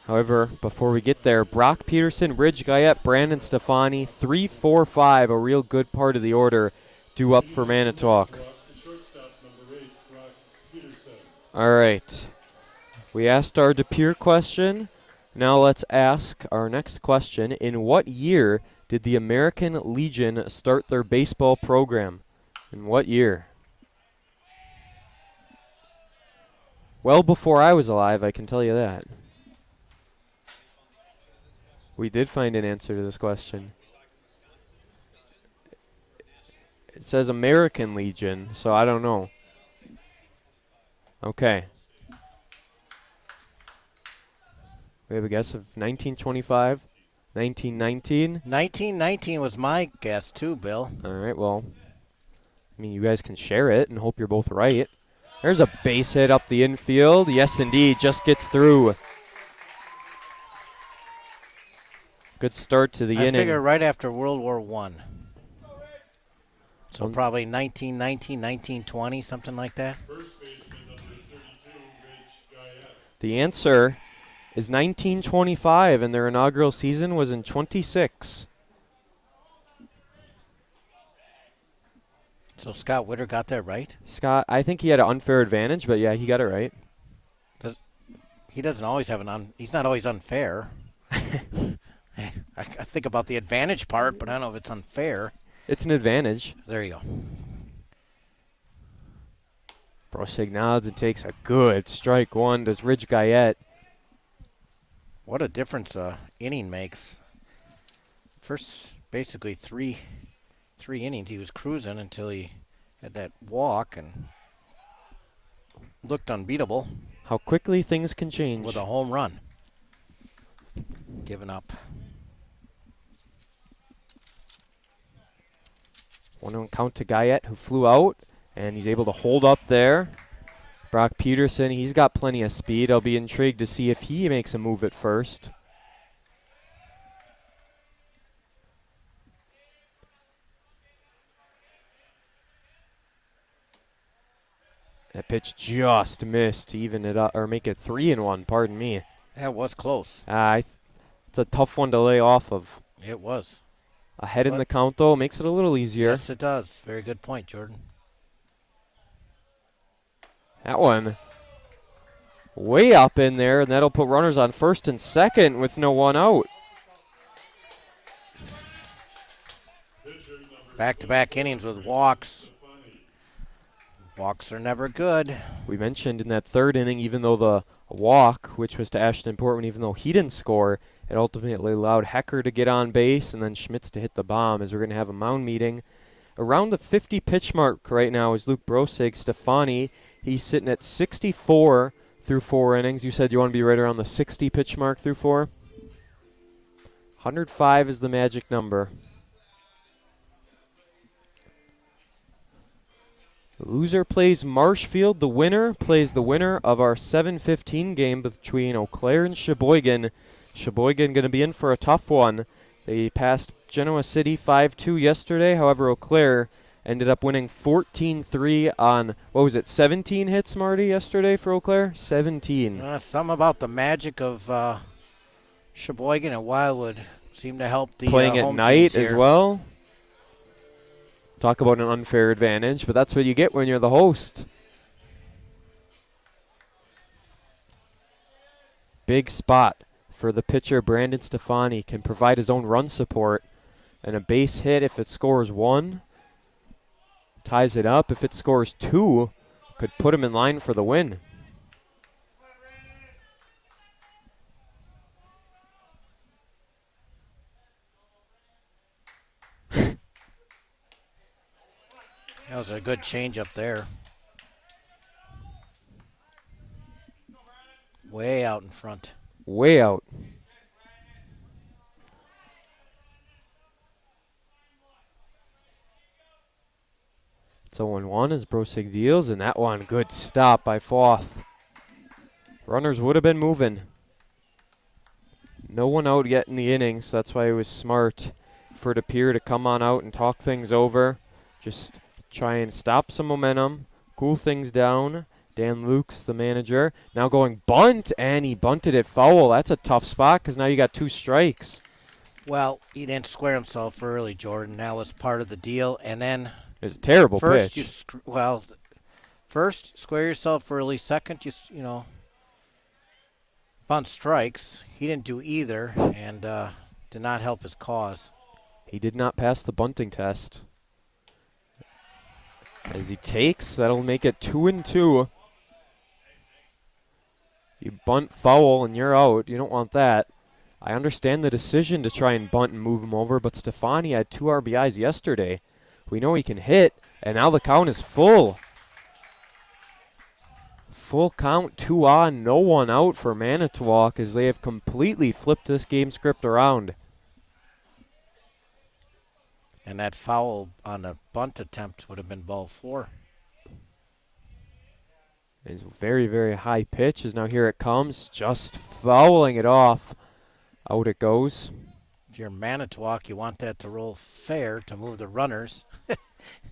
However, before we get there, Brock Peterson, Ridge Guyette, Brandon Stefani, 3, 4, 5, a real good part of the order due up for Manitowoc. All right. We asked our De Pere question. Now let's ask our next question. In what year did the American Legion start their baseball program? In what year? Well before I was alive, I can tell you that. We did find an answer to this question. It says American Legion, so I don't know. Okay. We have a guess of 1925, 1919. 1919 was my guess too, Bill. All right, well, I mean, you guys can share it and hope you're both right. There's a base hit up the infield. Yes, indeed, just gets through. Good start to the inning. I figure right after World War I. So probably 1919, 1920, something like that. The answer is 1925, and their inaugural season was in 26. So Scott Witter got that right? Scott, I think he had an unfair advantage, but yeah, he got it right. He doesn't always have he's not always unfair. I think about the advantage part, but I don't know if it's unfair. It's an advantage. There you go. Brosig nods and takes a good strike one. Does Ridge Guyette. What a difference a inning makes. First, basically three innings, he was cruising until he had that walk and looked unbeatable How quickly things can change. with a home run. Giving up. 1-1 count to Guyette, who flew out, and he's able to hold up there. Brock Peterson, he's got plenty of speed. I'll be intrigued to see if he makes a move at first. That pitch just missed to even it up, or make it 3-1, pardon me. That was close. It's a tough one to lay off of. It was. Ahead in But- the count, though, makes it a little easier. Yes, it does. Very good point, Jordan. That one way up in there, and that'll put runners on first and second with no one out. Back-to-back innings with walks. Walks are never good. We mentioned in that third inning, even though the walk, which was to Ashton Portman, even though he didn't score, it ultimately allowed Hecker to get on base and then Schmitz to hit the bomb, as we're going to have a mound meeting. Around the 50 pitch mark right now is Luke Brosig. Stefani, he's sitting at 64 through 4 innings. You said you want to be right around the 60 pitch mark through 4? 105 is the magic number. The loser plays Marshfield. The winner plays the winner of our 7:15 game between Eau Claire and Sheboygan. Sheboygan going to be in for a tough one. They passed Genoa City 5-2 yesterday. However, Eau Claire ended up winning 14-3 on, 17 hits, Marty, yesterday for Eau Claire? 17. Some about the magic of Sheboygan and Wildwood seem to help the Playing at home night teams as here. well. Talk about an unfair advantage, but that's what you get when you're the host. Big spot for the pitcher, Brandon Stefani. Can provide his own run support. And a base hit if it scores 1. Ties it up. If it scores 2, could put him in line for the win. That was a good change up there. Way out in front. Way out. So 1-1 as Brosig deals, and that one, good stop by Foth. Runners would have been moving. No one out yet in the innings, so that's why it was smart for DePere to come on out and talk things over. Just try and stop some momentum, cool things down. Dan Lukes, the manager, now going bunt, and he bunted it foul. That's a tough spot because now you got 2 strikes. Well, he didn't square himself early, Jordan. That was part of the deal. And then It was a terrible first pitch. first square yourself early. Second, bunt strikes. He didn't do either, and did not help his cause. He did not pass the bunting test. As he takes, that'll make it 2-2. You bunt foul and you're out. You don't want that. I understand the decision to try and bunt and move him over, but Stefani had 2 RBIs yesterday. We know he can hit, and now the count is full. Full count, 2 on, no one out for Manitowoc as they have completely flipped this game script around. And that foul on the bunt attempt would have been ball 4. It's a very, very high pitch as now here it comes, just fouling it off. Out it goes. If you're Manitowoc, you want that to roll fair to move the runners.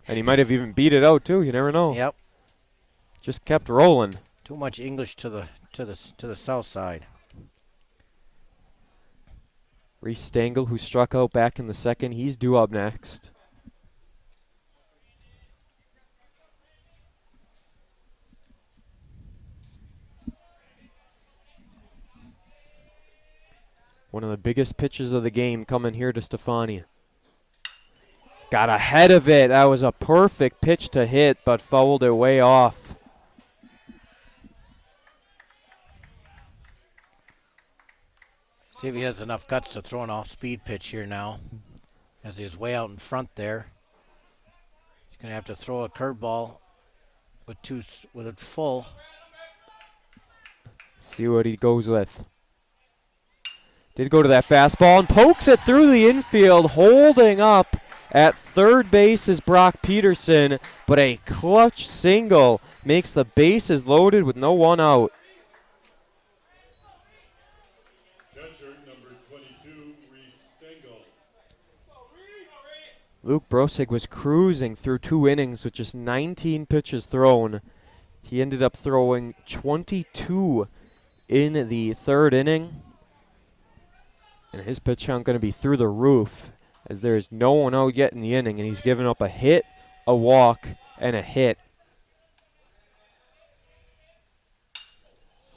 And he might have even beat it out too, you never know. Yep. Just kept rolling. Too much English to the south side. Reese Stengel, who struck out back in the second, he's due up next. One of the biggest pitches of the game coming here to Stefani. Got ahead of it. That was a perfect pitch to hit, but fouled it way off. See if he has enough guts to throw an off-speed pitch here now, as he was way out in front there. He's going to have to throw a curveball with it full. See what he goes with. Did go to that fastball and pokes it through the infield. Holding up at third base is Brock Peterson, but a clutch single makes the bases loaded with no one out. Catcher number 22, Reese Stengel. Luke Brosig was cruising through 2 innings with just 19 pitches thrown. He ended up throwing 22 in the 3rd inning. And his pitch count going to be through the roof, as there is no one out yet in the inning, and he's given up a hit, a walk, and a hit.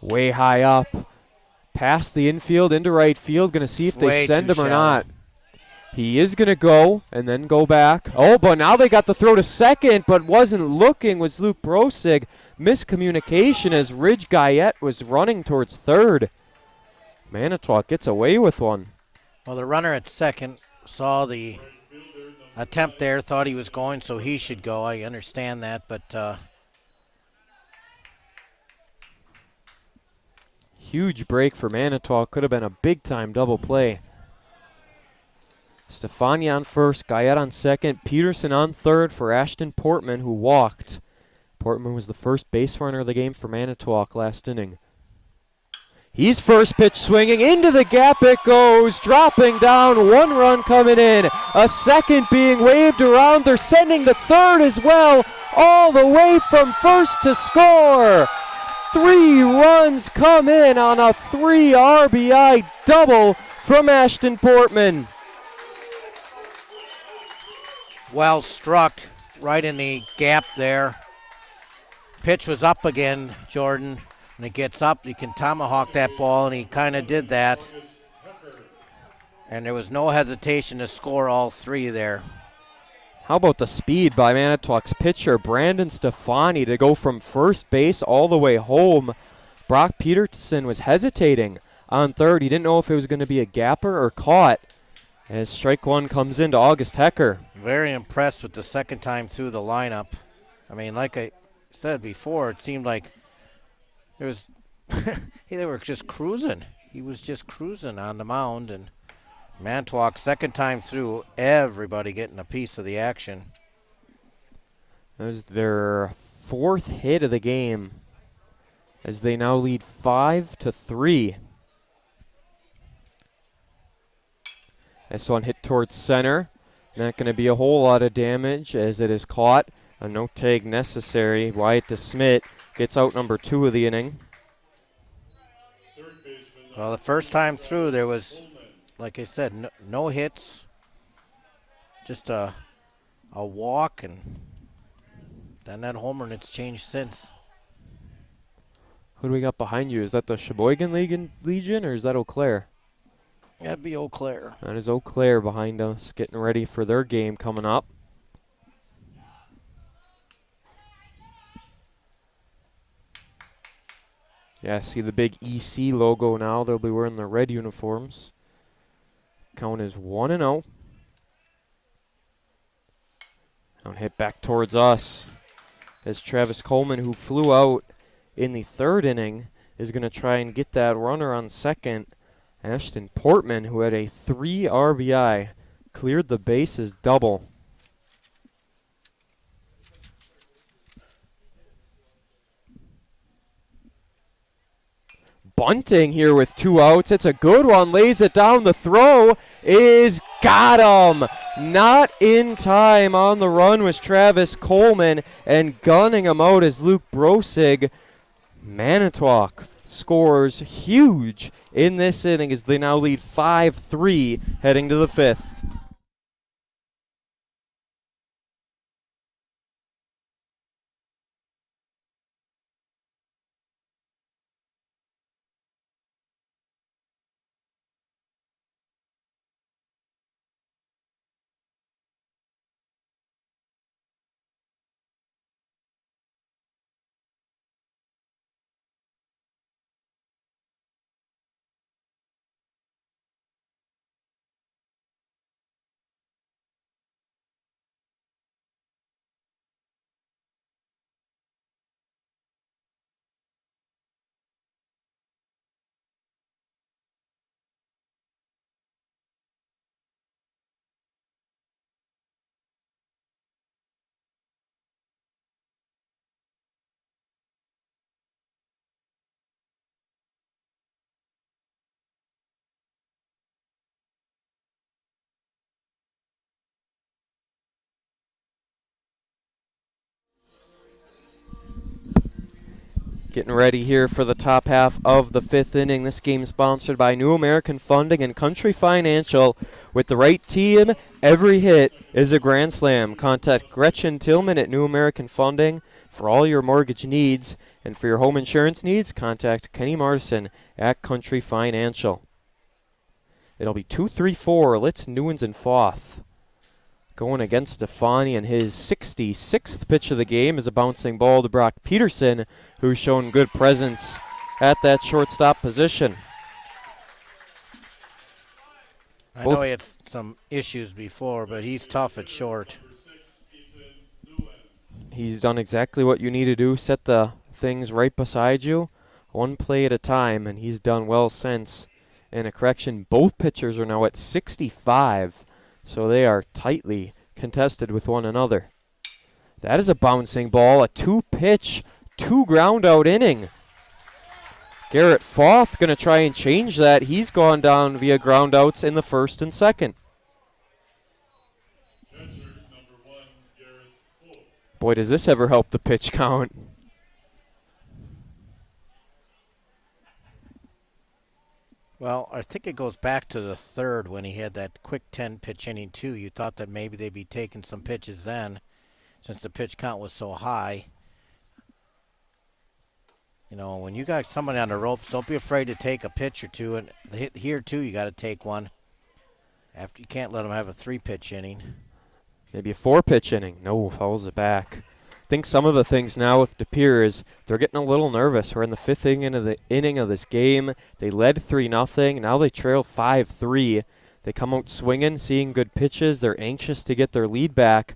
Way high up, past the infield, into right field. Going to see if they send him or not. He is going to go and then go back. Oh, but now they got the throw to second, but wasn't looking, was Luke Brosig. Miscommunication as Ridge Guyette was running towards third. Manitowoc gets away with one. Well, the runner at second saw the attempt there, thought he was going, so he should go. I understand that, but huge break for Manitowoc. Could have been a big-time double play. Stefani on first, Guyette on second, Peterson on third for Ashton Portman, who walked. Portman was the first base runner of the game for Manitowoc last inning. He's first pitch swinging into the gap. It goes, dropping down. 1 run coming in. A second being waved around. They're sending the third as well, all the way from first to score. 3 runs come in on a 3 RBI double from Ashton Portman. well struck right in the gap there. Pitch was up again, Jordan. When it gets up, you can tomahawk that ball, and he kind of did that. And there was no hesitation to score all 3 there. How about the speed by Manitowoc's pitcher, Brandon Stefani, to go from first base all the way home. Brock Peterson was hesitating on third. He didn't know if it was going to be a gapper or caught. As strike 1 comes into August Hecker. Very impressed with the second time through the lineup. I mean, like I said before, it seemed like there was they were just cruising. He was just cruising on the mound, and Manitowoc second time through, everybody getting a piece of the action. That was their 4th hit of the game, as they now lead 5-3. This one hit towards center. Not going to be a whole lot of damage as it is caught. A no tag necessary. Wyatt DeSmit gets out number 2 of the inning. Well, the first time through there was, like I said, no hits, just a walk, and then that homer, and it's changed since. Who do we got behind you? Is that the Sheboygan Legion or is that Eau Claire? That'd be Eau Claire. That is Eau Claire behind us, getting ready for their game coming up. Yeah, see the big EC logo now. They'll be wearing their red uniforms. Count is 1-0. Now hit back towards us as Travis Coleman, who flew out in the 3rd inning, is going to try and get that runner on second. Ashton Portman, who had a 3 RBI, cleared the bases double. Bunting here with 2 outs. It's a good one. Lays it down. The throw is got him. Not in time. On the run was Travis Coleman, and gunning him out is Luke Brosig. Manitowoc scores huge in this inning as they now lead 5-3 heading to the 5th. Getting ready here for the top half of the 5th inning. This game is sponsored by New American Funding and Country Financial. With the right team, every hit is a grand slam. Contact Gretchen Tillman at New American Funding for all your mortgage needs. And for your home insurance needs, contact Kenny Martison at Country Financial. It'll be 2-3-4. Litz, Newens, and Foth. Going against Stefani, and his 66th pitch of the game is a bouncing ball to Brock Peterson, who's shown good presence at that shortstop position. I know he had some issues before, but he's tough at short. He's done exactly what you need to do, set the things right beside you, one play at a time, and he's done well since. And a correction, both pitchers are now at 65. So they are tightly contested with one another. That is a bouncing ball, a 2-pitch, 2-ground-out inning. Garrett Foth going to try and change that. He's gone down via groundouts in the 1st and 2nd. Boy, does this ever help the pitch count. Well, I think it goes back to the 3rd when he had that quick 10-pitch inning, too. You thought that maybe they'd be taking some pitches then, since the pitch count was so high. You know, when you got somebody on the ropes, don't be afraid to take a pitch or two. And here, too, you got to take one. You can't let them have a 3-pitch inning. Maybe a 4-pitch inning. No, fouls it back. I think some of the things now with De Pere is they're getting a little nervous. We're in the 5th inning of this game. They led 3-0. Now they trail 5-3. They come out swinging, seeing good pitches. They're anxious to get their lead back,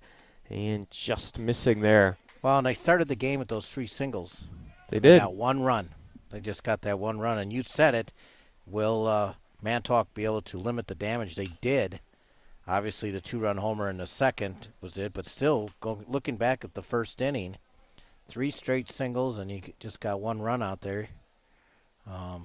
and just missing there. Well, and they started the game with those 3 singles. They did. Got 1 run. They just got that 1 run, and you said it. Will Mantalk be able to limit the damage? They did. Obviously, the 2-run homer in the 2nd was it, but still, looking back at the 1st inning, 3 straight singles, and you just got 1 run out there. It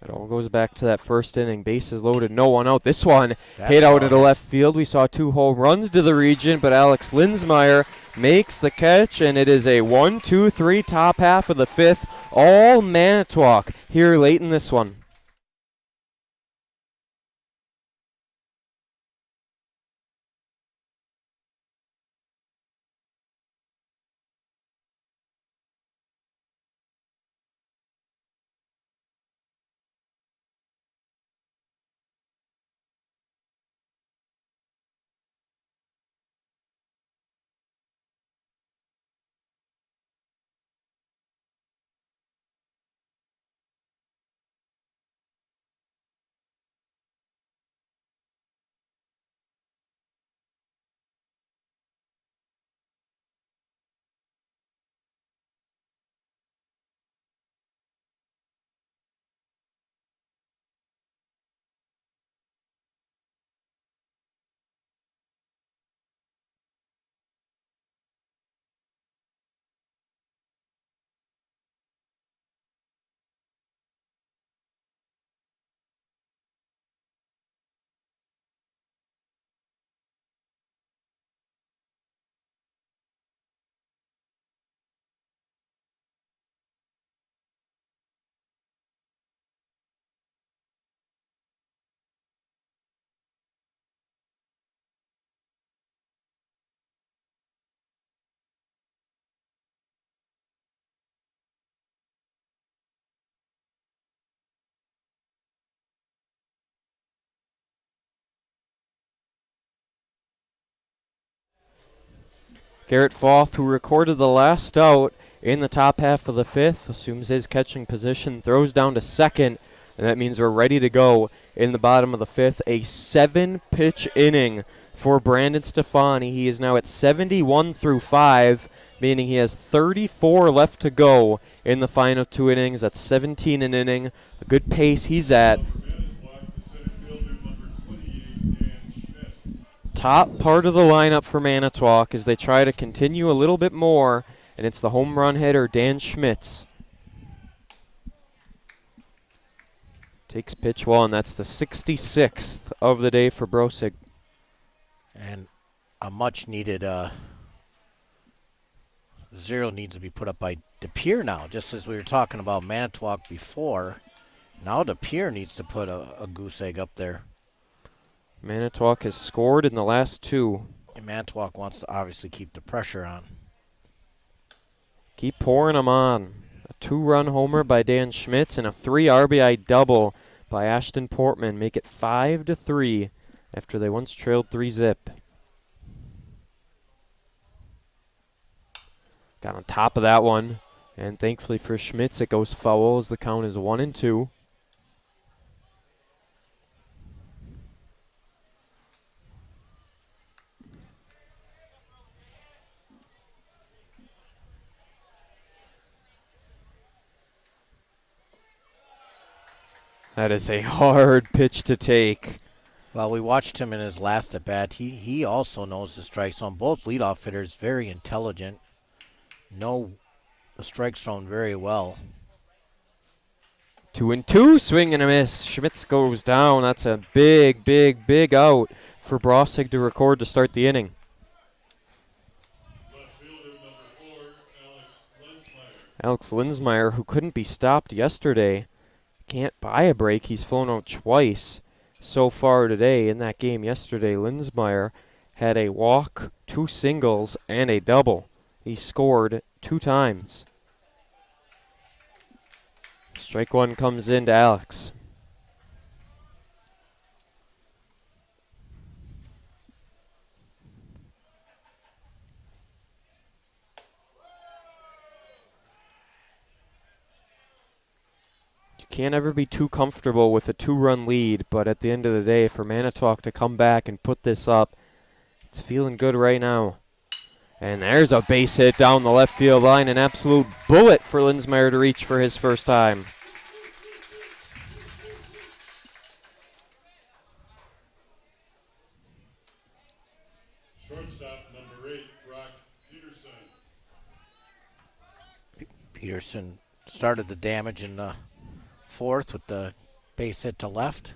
all goes back to that 1st inning. Bases loaded, no one out. This one hit out into left field. We saw 2 home runs to the region, but Alex Linsmeyer makes the catch, and it is a 1-2-3 top half of the 5th. All Manitowoc here late in this one. Garrett Foth, who recorded the last out in the top half of the 5th, assumes his catching position, throws down to 2nd, and that means we're ready to go in the bottom of the 5th. A 7-pitch inning for Brandon Stefani. He is now at 71 through 5, meaning he has 34 left to go in the final 2 innings. That's 17 an inning. A good pace he's at. Top part of the lineup for Manitowoc as they try to continue a little bit more, and it's the home run hitter, Dan Schmitz. Takes pitch 1. That's the 66th of the day for Brosig. And a much-needed 0 needs to be put up by De Pere now, just as we were talking about Manitowoc before. Now De Pere needs to put a goose egg up there. Manitowoc has scored in the last 2. And Manitowoc wants to obviously keep the pressure on. Keep pouring them on. A 2-run homer by Dan Schmitz and a 3 RBI double by Ashton Portman make it 5-3 after they once trailed 3-zip. Got on top of that one, and thankfully for Schmitz it goes foul as the count is 1-2. That is a hard pitch to take. Well, we watched him in his last at bat. He also knows the strike zone. Both leadoff hitters very intelligent. Know the strike zone very well. 2-2, swing and a miss. Schmitz goes down. That's a big, big, big out for Brossig to record to start the inning. Left fielder number 4, Alex Linsmeyer, who couldn't be stopped yesterday, can't buy a break. He's flown out twice so far today. In that game yesterday, Linsmeyer had a walk, 2 singles, and a double. He scored 2 times. Strike 1 comes in to Alex. You can't ever be too comfortable with a 2-run lead, but at the end of the day, for Manitowoc to come back and put this up, it's feeling good right now. And there's a base hit down the left field line, an absolute bullet for Linsmeyer to reach for his first time. shortstop number 8, Brock Peterson. Peterson started the damage in the 4th with the base hit to left.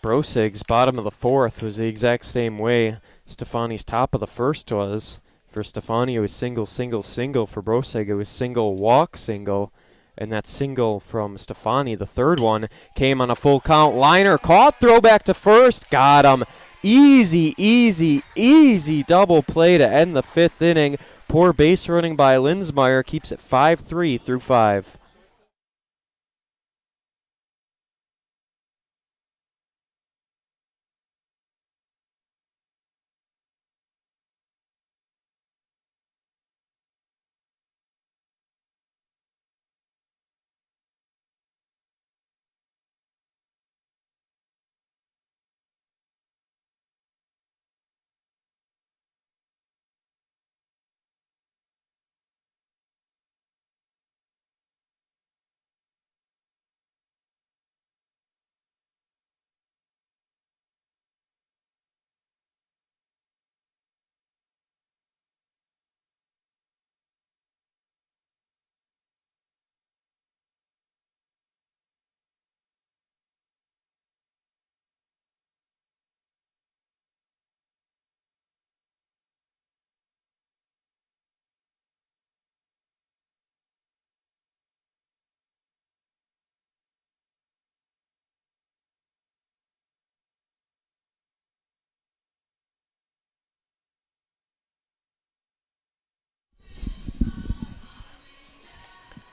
Brossig's bottom of the 4th was the exact same way Stefani's top of the 1st was. For Stefani, it was single, single, single. For Brossig, it was single, walk, single. And that single from Stefani, the 3rd one, came on a full count. Liner caught, throw back to first. Got him. Easy, easy, easy double play to end the 5th inning. Poor base running by Linsmeyer keeps it 5-3 through 5.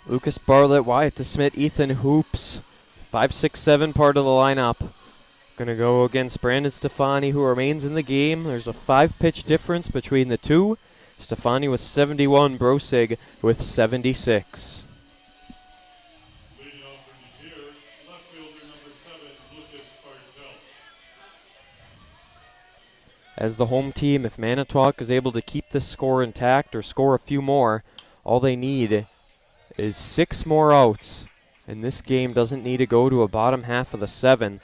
Lucas Bartlett, Wyatt DeSmit, Ethan Hoops, 5-6-7 part of the lineup. Gonna go against Brandon Stefani, who remains in the game. There's a 5-pitch difference between the two. Stefani with 71, Brossig with 76. Leading off for De Pere, left fielder number 7, Lucas Bartelt. As the home team, if Manitowoc is able to keep this score intact or score a few more, all they need is 6 more outs, and this game doesn't need to go to a bottom half of the 7th.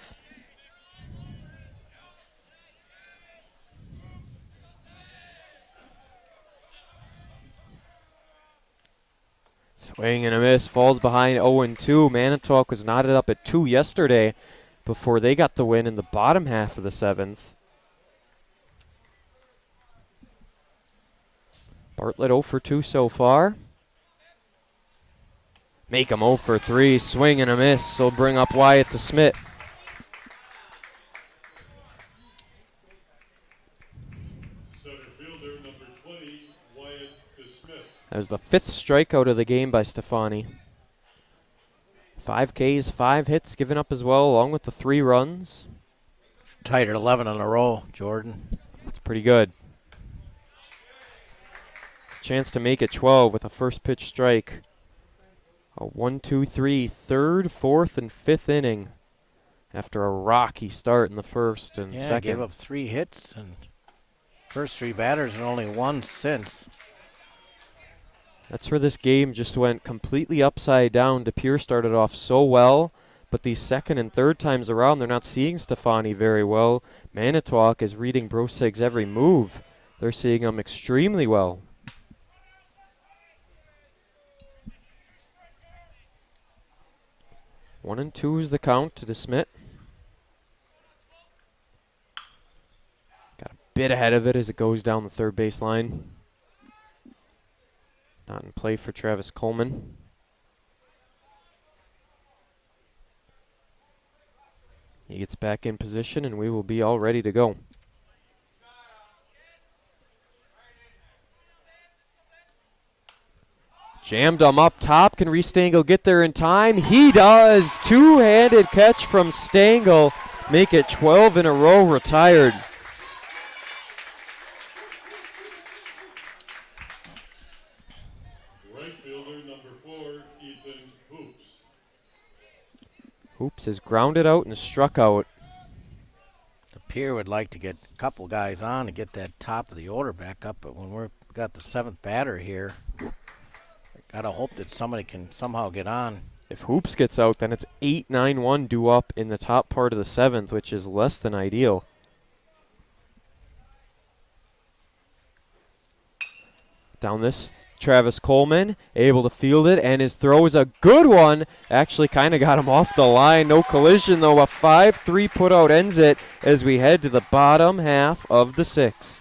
Swing and a miss, falls behind 0-2. Manitowoc was knotted up at 2 yesterday before they got the win in the bottom half of the 7th. Bartlett 0 for 2 so far. Make him 0 for 3. Swing and a miss. Will bring up Wyatt to Smith. Center fielder number 20, Wyatt DeSmith. That was the 5th strikeout of the game by Stefani. 5 Ks, 5 hits given up as well, along with the 3 runs. Tied at 11 in a row, Jordan. It's pretty good. Chance to make it 12 with a first pitch strike. A 1-2-3 third, 4th, and 5th inning after a rocky start in the first and second. Gave up 3 hits and first 3 batters and only 1 since. That's where this game just went completely upside down. De Pere started off so well, but these second and third times around, they're not seeing Stefani very well. Manitowoc is reading Brosig's every move. They're seeing him extremely well. One and 2 is the count to DeSmith. Got a bit ahead of it as it goes down the third base line. Not in play for Travis Coleman. He gets back in position and we will be all ready to go. Jammed him up top. Can Reese Stengel get there in time? He does. Two-handed catch from Stengel. Make it 12 in a row retired. Right fielder number 4, Ethan Hoops. Hoops is grounded out and struck out. The Pier would like to get a couple guys on to get that top of the order back up, but when we've got the 7th batter here, gotta hope that somebody can somehow get on. If Hoops gets out, then it's 8-9-1 due up in the top part of the 7th, which is less than ideal. Down this, Travis Coleman, able to field it, and his throw is a good one. Actually kind of got him off the line. No collision, though. A 5-3 putout ends it as we head to the bottom half of the 6th.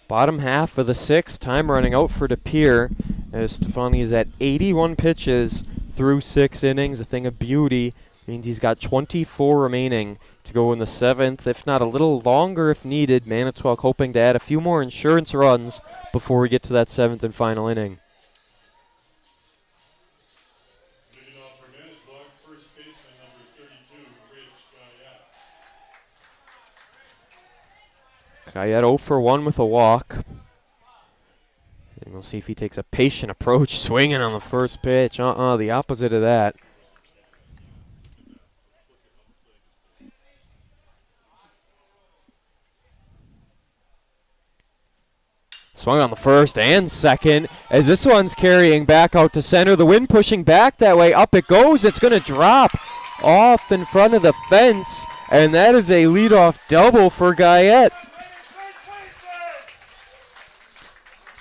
Bottom half of the 6th, time running out for De Pere as Stefani is at 81 pitches through 6 innings, a thing of beauty. Means he's got 24 remaining to go in the 7th, if not a little longer if needed. Manitowoc hoping to add a few more insurance runs before we get to that 7th and final inning. Leading off for Manitowoc, first baseman number 32, Rich Guyette. Guyette 0 for 1 with a walk. And we'll see if he takes a patient approach, swinging on the first pitch. The opposite of that. Swung on the first and second as this one's carrying back out to center. The wind pushing back that way. Up it goes. It's going to drop off in front of the fence. And that is a leadoff double for Guyette.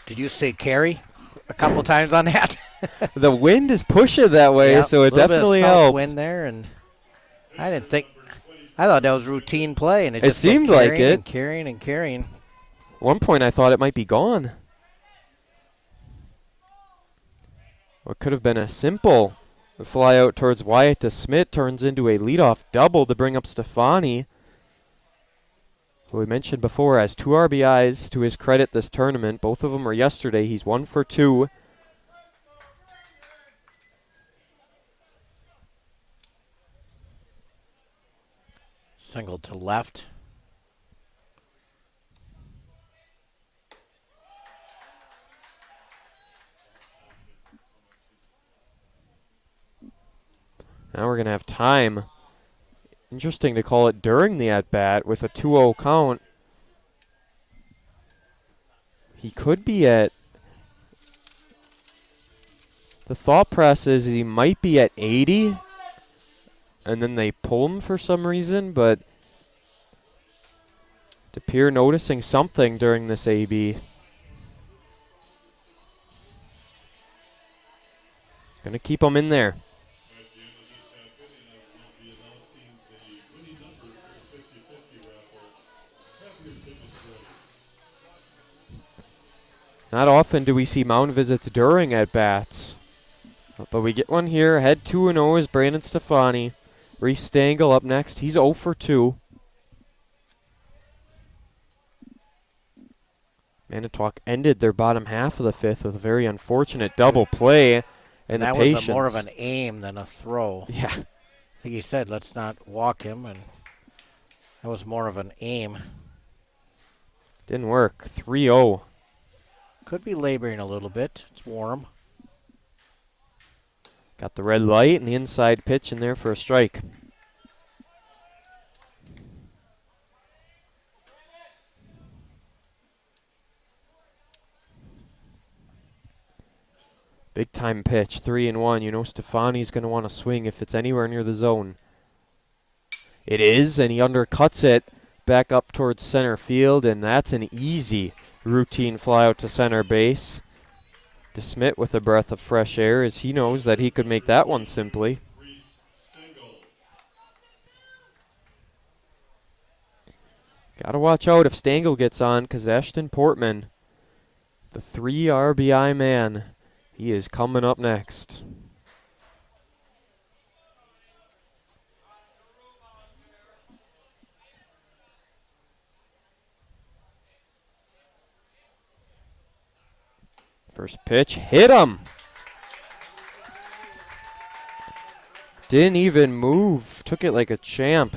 Did you say carry a couple times on that? The wind is pushing that way, Yep, so it little bit of definitely south helped. wind there, and I didn't think. Number 22, I thought that was routine play, and it It just kept seemed like carrying it. and carrying and carrying. At one point, I thought it might be gone. What could have been a simple fly out towards Wyatt to Smith turns into a leadoff double to bring up Stefani, who we mentioned before has 2 RBIs to his credit this tournament. Both of them are yesterday. He's 1 for 2. Single to left. Now we're going to have time. Interesting to call it during the at-bat with a 2-0 count. He could be at... The thought process is he might be at 80, and then they pull him for some reason, but it appear noticing something during this AB. Gonna keep him in there. Not often do we see mound visits during at-bats, but we get one here. Head 2-0 is Brandon Stefani. Reese Stengel up next. He's 0 for 2. Manitowoc ended their bottom half of the 5th with a very unfortunate double play. And that the was more of an aim than a throw. Yeah. I think he said, let's not walk him, and that was more of an aim. Didn't work. 3-0. Could be laboring a little bit. It's warm. Got the red light and the inside pitch in there for a strike. Big time pitch, 3-1. You know Stefani's going to want to swing if it's anywhere near the zone. It is, and he undercuts it back up towards center field, and that's an easy routine fly out to center base. DeSmit with a breath of fresh air as he knows that he could make that one simply. Got to watch out if Stengel gets on, because Ashton Portman, the 3 RBI man, he is coming up next. First pitch, hit him. Didn't even move, took it like a champ.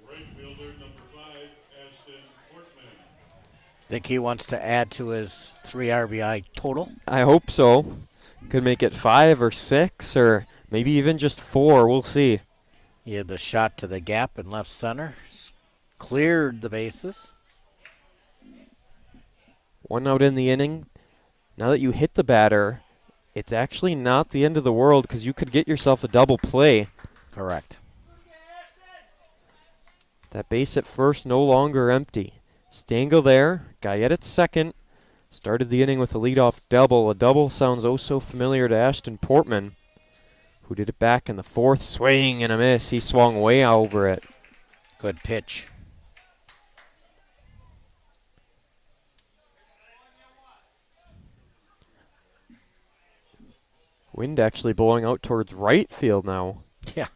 Right fielder number 5, Ashton Portman. Think he wants to add to his 3 RBI total? I hope so. Could make it 5 or 6 or maybe even just 4. We'll see. He had the shot to the gap in left center. Cleared the bases. 1 out in the inning. Now that you hit the batter, it's actually not the end of the world because you could get yourself a double play. Correct. That base at first no longer empty. Stengel there, Guyette at second. Started the inning with a leadoff double. A double sounds oh so familiar to Ashton Portman, who did it back in the 4th. Swing and a miss. He swung way over it. Good pitch. Wind actually blowing out towards right field now. Yeah.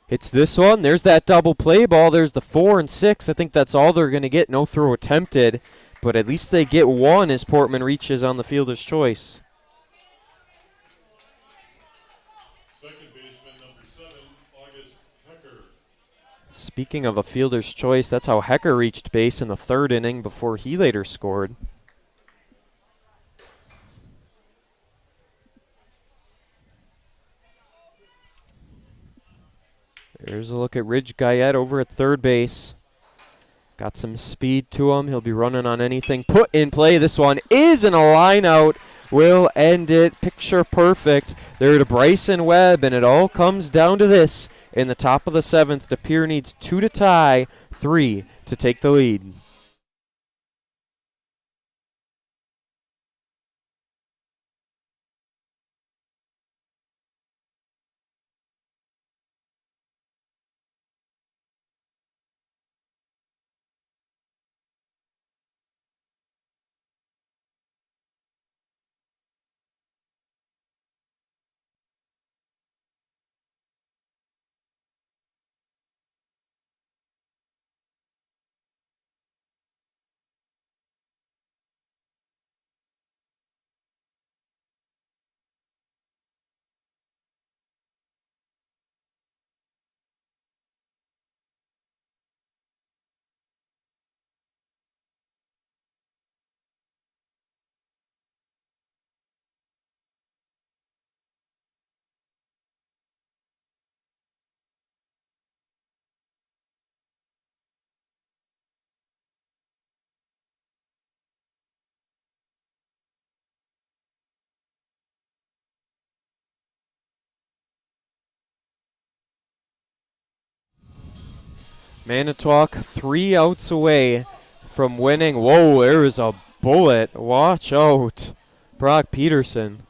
It's this one. There's that double play ball. There's the 4 and 6. I think that's all they're going to get. No throw attempted. But at least they get one as Portman reaches on the fielder's choice. Second baseman number 7, August Hecker. Speaking of a fielder's choice, that's how Hecker reached base in the 3rd inning before he later scored. There's a look at Ridge Guyette over at 3rd base. Got some speed to him. He'll be running on anything. Put in play. This one is in a line out. Will end it. Picture perfect. There to Bryson Webb, and it all comes down to this. In the top of the 7th, De Pere needs 2 to tie, 3 to take the lead. Manitowoc 3 outs away from winning. Whoa, there is a bullet. Watch out. Brock Peterson.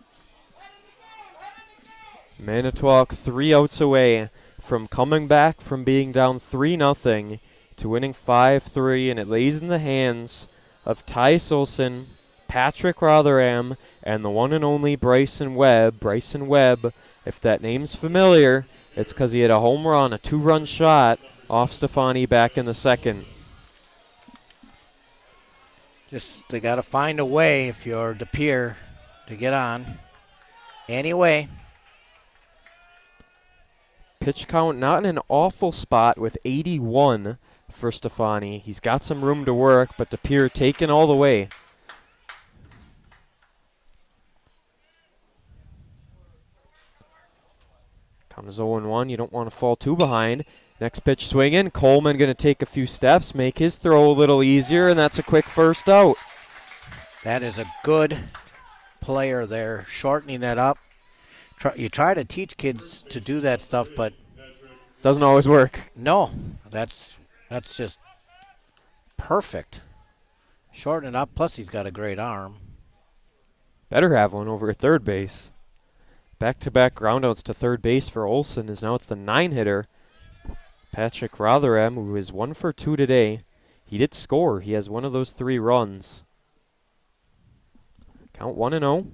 Manitowoc 3 outs away from coming back from being down 3-0 to winning 5-3, and it lays in the hands of Tyce Olsen, Patrick Rotherham, and the one and only Bryson Webb. Bryson Webb, if that name's familiar, it's because he had a home run, a 2-run shot off Stefani back in the second. Just they got to find a way if you're De Pere to get on. Anyway. Pitch count not in an awful spot with 81 for Stefani. He's got some room to work, but De Pere taken all the way. Count is 0-1. You don't want to fall too behind. Next pitch swinging. Coleman going to take a few steps, make his throw a little easier, and that's a quick first out. That is a good player there, shortening that up. You try to teach kids to do that stuff, but doesn't always work. No, that's just perfect. Shorten it up, plus he's got a great arm. Better have one over at third base. Back-to-back groundouts to third base for Olsen, as now it's the 9-hitter. Patrick Rotherham, who is 1 for 2 today. He did score. He has one of those 3 runs. Count 1-0.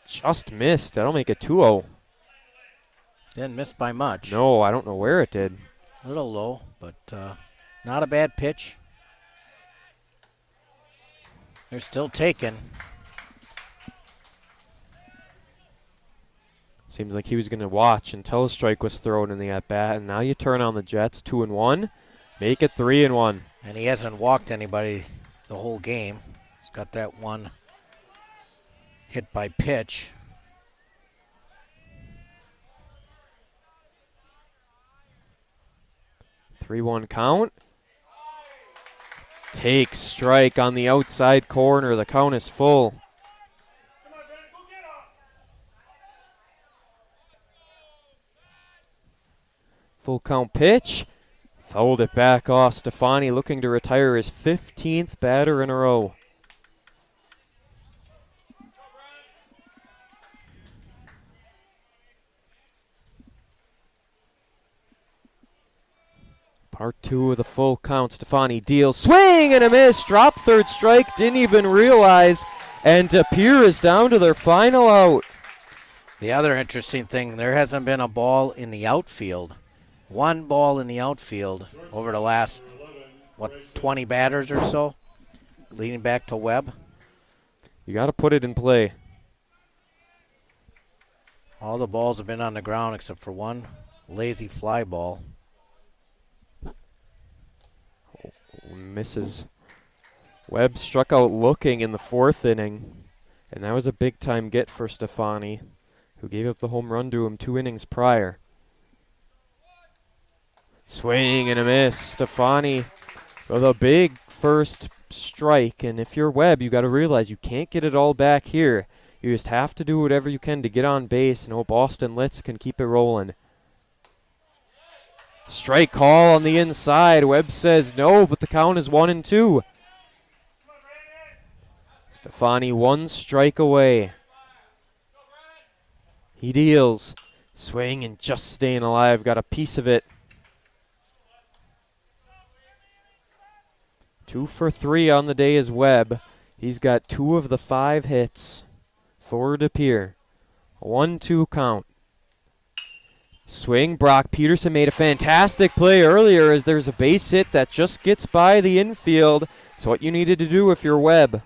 Just missed. That'll make it 2-0. Didn't miss by much. No, I don't know where it did. A little low, but not a bad pitch. They're still taking. Seems like he was going to watch until a strike was thrown in the at-bat, and now you turn on the Jets. 2-1. Make it 3-1. And he hasn't walked anybody the whole game. He's got that one hit by pitch. 3-1 count. Takes strike on the outside corner. The count is full. Full count pitch. Fouled it back off. Stefani looking to retire his 15th batter in a row. Part 2 of the full count. Stefani deals. Swing and a miss. Drop third strike. Didn't even realize. And De Pere is down to their final out. The other interesting thing, there hasn't been a ball in the outfield. One ball in the outfield over the last, 20 batters or so, leading back to Webb. You got to put it in play. All the balls have been on the ground except for one lazy fly ball. Misses. Webb struck out looking in the 4th inning, and that was a big-time get for Stefani, who gave up the home run to him 2 innings prior. Swing and a miss. Stefani with a big first strike, and if you're Webb, you got to realize you can't get it all back here. You just have to do whatever you can to get on base and hope Austin Litz can keep it rolling. Strike call on the inside. Webb says no, but the count is 1-2. Stefani 1 strike away. He deals. Swing and just staying alive. Got a piece of it. 2 for 3 on the day is Webb. He's got 2 of the 5 hits for De Pere. 1-2 count. Swing. Brock Peterson made a fantastic play earlier as there's a base hit that just gets by the infield. It's what you needed to do if you're Webb.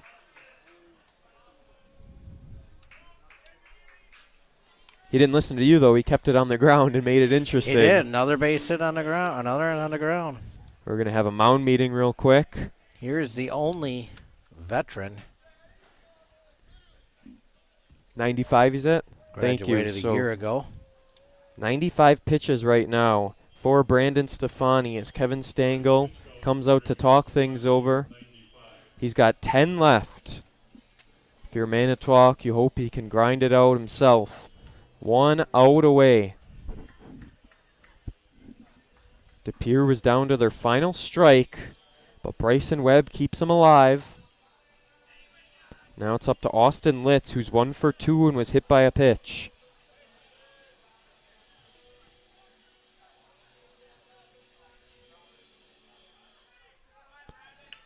He didn't listen to you, though. He kept it on the ground and made it interesting. He did. Another base hit on the ground. Another on the ground. We're going to have a mound meeting real quick. Here's the only veteran. 95, is it? Thank you. Graduated a year ago. 95 pitches right now for Brandon Stefani as Kevin Stengel comes out to talk things over. He's got 10 left. If you're Manitowoc, you hope he can grind it out himself. 1 out away. De Pere was down to their final strike, but Bryson Webb keeps him alive. Now it's up to Austin Litz, who's 1 for 2 and was hit by a pitch.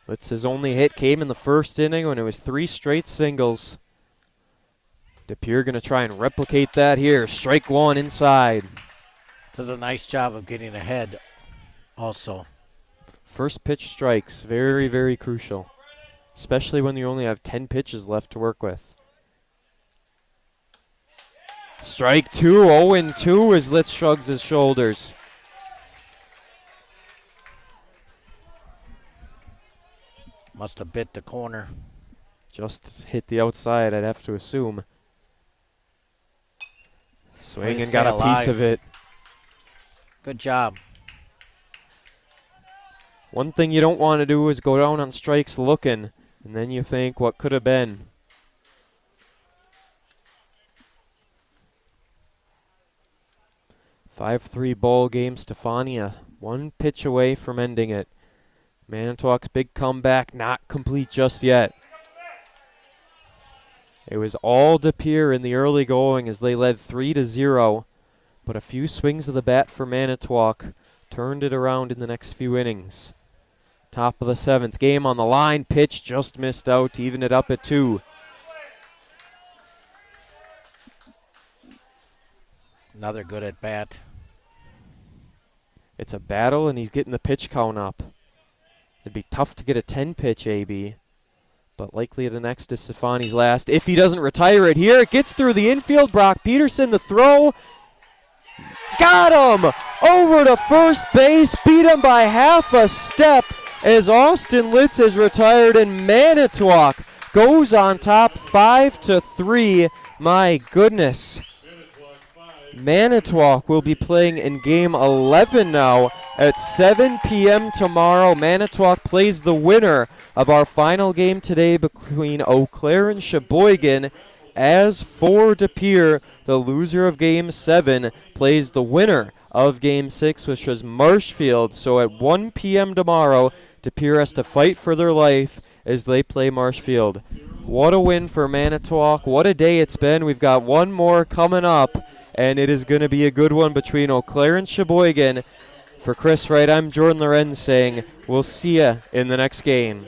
Litz's only hit came in the first inning when it was 3 straight singles. De Pere going to try and replicate that here. Strike 1 inside. Does a nice job of getting ahead also. First pitch strikes, very, very crucial, especially when you only have 10 pitches left to work with. Strike 2, 0-2 as Litz shrugs his shoulders. Must have bit the corner. Just hit the outside, I'd have to assume. Swing to and got stay a piece alive. of it. Good job. One thing you don't want to do is go down on strikes looking, and then you think, what could have been? "5-3 ball game, Stefania. 1 pitch away from ending it. Manitowoc's big comeback not complete just yet. It was all De Pere in the early going as they led 3-0, but a few swings of the bat for Manitowoc turned it around in the next few innings. Top of the 7th, game on the line. Pitch just missed out to even it up at 2. Another good at bat. It's a battle, and he's getting the pitch count up. It'd be tough to get a 10-pitch AB, but likely the next is Stefani's last. If he doesn't retire it here, it gets through the infield. Brock Peterson, the throw. Got him! Over to first base, beat him by half a step as Austin Litz is retired, and Manitowoc goes on top 5-3. My goodness. Manitowoc will be playing in game 11 now at 7 p.m. tomorrow. Manitowoc plays the winner of our final game today between Eau Claire and Sheboygan. As for De Pere, the loser of game 7 plays the winner of game 6, which was Marshfield. So at 1 p.m. tomorrow, De Pere has to fight for their life as they play Marshfield. What a win for Manitowoc. What a day it's been. We've got one more coming up, and it is going to be a good one between Eau Claire and Sheboygan. For Chris Wright, I'm Jordan Lorenz saying we'll see ya in the next game.